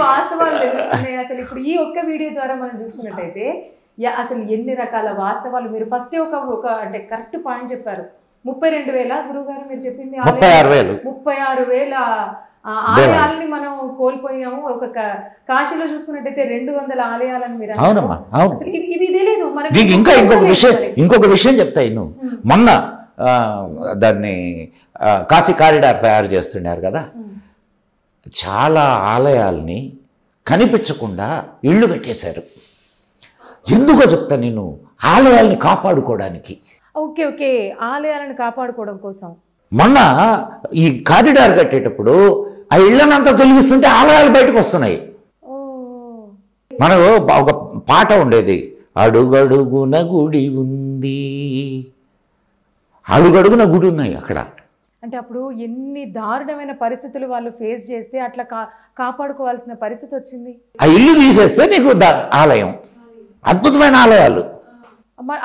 Speaker 1: వాస్తవాలు తెలుస్తున్నాయి. అసలు ఇప్పుడు ఈ ఒక్క వీడియో ద్వారా మనం చూసినట్టయితే అసలు ఎన్ని రకాల వాస్తవాలు మీరు ఫస్ట్ ఒక అంటే కరెక్ట్ పాయింట్ చెప్పారు. 32,000 గురుగారు మీరు చెప్పింది 36,000 ఆలయాలని మనం కోల్పోయాము. ఒక కాశీలో చూసుకున్నట్టయితే 200 ఆలయాలను మీరు ఇవి తెలియదు.
Speaker 2: ఇంకొక విషయం చెప్తా ఇನ್ನು. మొన్న దాన్ని కాశీ కారిడార్ తయారు చేస్తున్నారు కదా, చాలా ఆలయాల్ని కనిపించకుండా ఇళ్ళు కట్టేశారు. ఎందుకో చెప్తా నేను, ఆలయాల్ని కాపాడుకోవడానికి.
Speaker 1: ఓకే ఓకే, ఆలయాలను కాపాడుకోవడం కోసం.
Speaker 2: మొన్న ఈ కారిడార్ కట్టేటప్పుడు ఆ ఇళ్ళనంతా తొలగిస్తుంటే ఆలయాలు బయటకు వస్తున్నాయి. మనకు ఒక పాట ఉండేది, అడుగడుగున గుడి ఉంది, అడుగడుగున గుడి ఉన్నాయి అక్కడ.
Speaker 1: అంటే అప్పుడు ఎన్ని దారుణమైన పరిస్థితులు వాళ్ళు ఫేస్ చేస్తే అట్లా కాపాడుకోవాల్సిన పరిస్థితి వచ్చింది.
Speaker 2: ఆ ఇల్లు తీసేస్తే నీకు ఆలయం, అద్భుతమైన ఆలయాలు.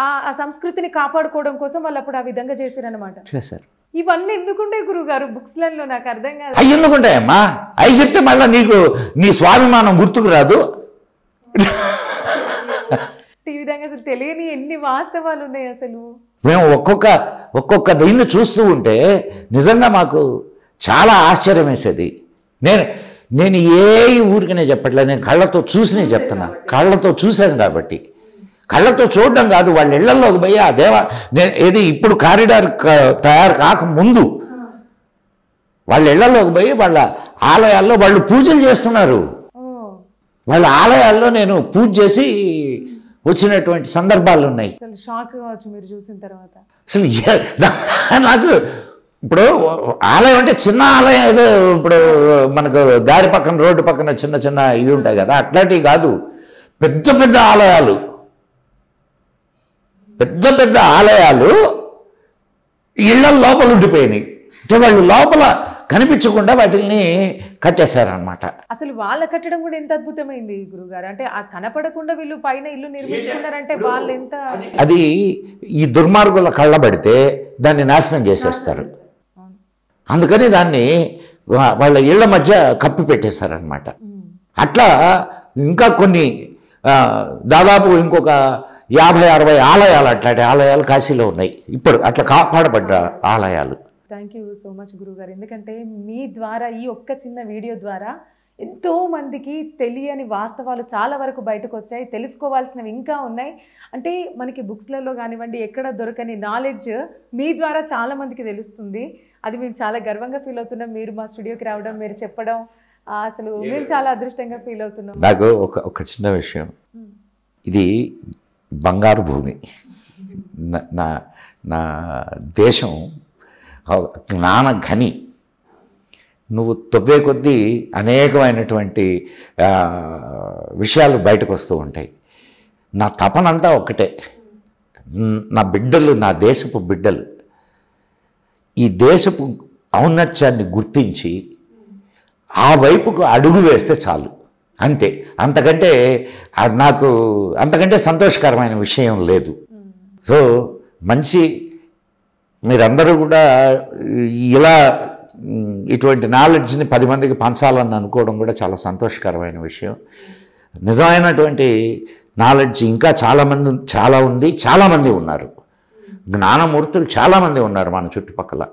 Speaker 1: ఆ సంస్కృతిని కాపాడుకోవడం కోసం వాళ్ళు అప్పుడు ఆ విధంగా చేశారనమాట.
Speaker 2: చేశారు.
Speaker 1: ఇవన్నీ ఎందుకుంటాయి గురుగారు బుక్స్లలో? నాకు అర్థం కాదు.
Speaker 2: అవి ఎందుకుంటాయమ్మా? అవి చెప్తే మళ్ళీ నీకు నీ స్వాభిమానం గుర్తుకు రాదు.
Speaker 1: ఈ విధంగా అసలు తెలియని ఎన్ని వాస్తవాలు ఉన్నాయి అసలు.
Speaker 2: మేము ఒక్కొక్క దీన్ని చూస్తూ ఉంటే నిజంగా మాకు చాలా ఆశ్చర్యం వేసేది. నేను ఏ ఊరికనే చెప్పట్లేదు, నేను కళ్ళతో చూసినే చెప్తున్నా. కళ్ళతో చూశాను కాబట్టి. కళ్ళతో చూడడం కాదు, వాళ్ళ ఇళ్లలోకి పోయి ఆ ఏది ఇప్పుడు కారిడార్ తయారు కాకముందు వాళ్ళ ఇళ్లలోకి పోయి వాళ్ళ ఆలయాల్లో వాళ్ళు పూజలు చేస్తున్నారు. వాళ్ళ ఆలయాల్లో నేను పూజ చేసి వచ్చినటువంటి సందర్భాలు ఉన్నాయి.
Speaker 1: షాక్ కావచ్చు మీరు చూసిన తర్వాత.
Speaker 2: అసలు నాకు ఇప్పుడు ఆలయం అంటే చిన్న ఆలయం ఏదో ఇప్పుడు మనకు దారి పక్కన రోడ్డు పక్కన చిన్న చిన్న ఇవి ఉంటాయి కదా, అట్లాంటివి కాదు. పెద్ద పెద్ద ఆలయాలు, పెద్ద పెద్ద ఆలయాలు ఇళ్ల లోపల ఉండిపోయినాయి. అంటే వాళ్ళు లోపల కనిపించకుండా వాటిని కట్టేశారనమాట.
Speaker 1: అసలు వాళ్ళ కట్టడం కూడా ఎంత అద్భుతమైంది గురుగారు. అంటే ఆ కనపడకుండా వీళ్ళు పైన ఇల్లు నిర్మించుకున్నారంటే వాళ్ళు ఎంత.
Speaker 2: అది ఈ దుర్మార్గుల కళ్ళబడితే దాన్ని నాశనం చేసేస్తారు. అందుకని దాన్ని వాళ్ళ ఇళ్ల మధ్య కప్పి పెట్టేశారనమాట. అట్లా ఇంకా కొన్ని దాదాపు ఇంకొక 50-60 ఆలయాలు, అట్లాంటి ఆలయాలు కాశీలో ఉన్నాయి ఇప్పుడు, అట్లా కాపాడబడ్డ ఆలయాలు.
Speaker 1: థ్యాంక్ యూ సో మచ్ గురుగారు. ఎందుకంటే మీ ద్వారా, ఈ ఒక్క చిన్న వీడియో ద్వారా ఎంతో మందికి తెలియని వాస్తవాలు చాలా వరకు బయటకు వచ్చాయి. తెలుసుకోవాల్సినవి ఇంకా ఉన్నాయి. అంటే మనకి బుక్స్లలో కానివ్వండి ఎక్కడ దొరకని నాలెడ్జ్ మీ ద్వారా చాలా మందికి తెలుస్తుంది. అది మేము చాలా గర్వంగా ఫీల్ అవుతున్నాం. మీరు మా స్టూడియోకి రావడం, మీరు చెప్పడం, అసలు మేము చాలా అదృష్టంగా ఫీల్ అవుతున్నాం.
Speaker 2: నాకు ఒక చిన్న విషయం, ఇది బంగారు భూమి. నా దేశం జ్ఞాన ఘని. నువ్వు తవ్వే కొద్దీ అనేకమైనటువంటి విషయాలు బయటకు వస్తూ ఉంటాయి. నా తపనంతా ఒక్కటే, నా బిడ్డలు, నా దేశపు బిడ్డలు ఈ దేశపు ఔన్నత్యాన్ని గుర్తించి ఆ వైపుకు అడుగు వేస్తే చాలు, అంతే. అంతకంటే సంతోషకరమైన విషయం లేదు. సో మంచి మీరందరూ కూడా ఇలా ఇటువంటి నాలెడ్జ్ని 10 మందికి పంచాలని అనుకోవడం కూడా చాలా సంతోషకరమైన విషయం. నిజమైనటువంటి నాలెడ్జ్ ఇంకా చాలామంది ఉన్నారు. జ్ఞానమూర్తులు చాలామంది ఉన్నారు మన చుట్టుపక్కల.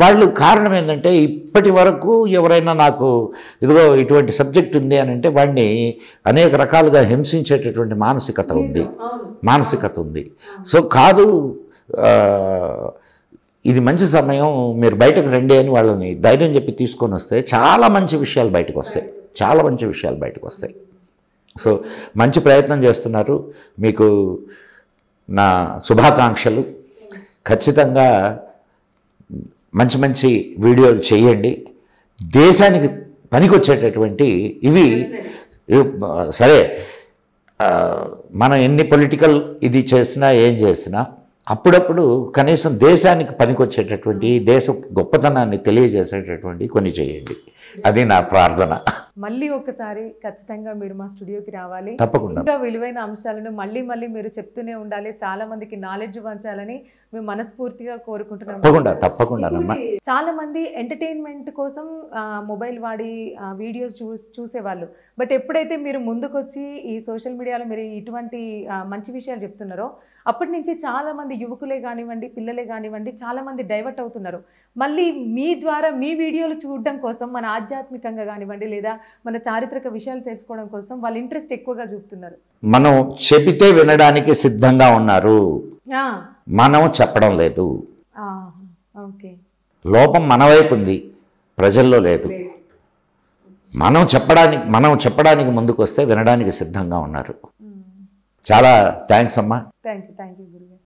Speaker 2: వాళ్ళు కారణం ఏంటంటే, ఇప్పటి వరకు ఎవరైనా నాకు ఇదిగో ఇటువంటి సబ్జెక్ట్ ఉంది అని అంటే వాడిని అనేక రకాలుగా హింసించేటటువంటి మానసికత ఉంది. సో కాదు, ఇది మంచి సమయం, మీరు బయటకు రండి అని వాళ్ళని ధైర్యం చెప్పి తీసుకొని వస్తే చాలా మంచి విషయాలు బయటకు వస్తాయి. సో మంచి ప్రయత్నం చేస్తున్నారు. మీకు నా శుభాకాంక్షలు. ఖచ్చితంగా మంచి వీడియోలు చేయండి. దేశానికి పనికొచ్చేటటువంటి ఇవి. సరే, మనం ఎన్ని పొలిటికల్ ఇది చేసినా ఏం చేసినా అప్పుడప్పుడు కనీసం దేశానికి పనికొచ్చేటటువంటి, దేశ గొప్పతనాన్ని తెలియజేసేటటువంటి కొన్ని చేయండి. అది నా ప్రార్థన.
Speaker 1: మళ్ళీ ఒకసారి ఖచ్చితంగా మీరు మా స్టూడియోకి రావాలి.
Speaker 2: తప్పకుండా.
Speaker 1: ఇంకా విలువైన అంశాలను మళ్ళీ మళ్ళీ మీరు చెప్తూనే ఉండాలి. చాలా మందికి నాలెడ్జ్ పంచాలని మేము మనస్ఫూర్తిగా కోరుకుంటున్నాం.
Speaker 2: తప్పకుండా.
Speaker 1: చాలా మంది ఎంటర్టైన్మెంట్ కోసం మొబైల్ వాడి వీడియోస్ చూసేవాళ్ళు. బట్ ఎప్పుడైతే మీరు ముందుకొచ్చి ఈ సోషల్ మీడియాలో మీరు ఇటువంటి మంచి విషయాలు చెప్తున్నారో అప్పటి నుంచి చాలా మంది యువకులే కానివ్వండి, పిల్లలే కానివ్వండి, చాలా మంది డైవర్ట్ అవుతున్నారు. మళ్ళీ మీ ద్వారా మీ వీడియోలు చూడడం కోసం మన ఆధ్యాత్మికంగా కానివ్వండి లేదా మన చారిత్రక విషయాలు తెలుసుకోవడం కోసం వాళ్ళు ఇంట్రెస్ట్ ఎక్కువగా చూపుతున్నారు.
Speaker 2: మనం చెబితే వినడానికి సిద్ధంగా ఉన్నారు, మనం చెప్పడం లేదు.
Speaker 1: ఓకే,
Speaker 2: లోపం మన వైపు ఉంది, ప్రజల్లో లేదు. మనం చెప్పడానికి ముందుకు వస్తే వినడానికి సిద్ధంగా ఉన్నారు. చాలా థ్యాంక్స్ అమ్మా.
Speaker 1: Thank you Guru.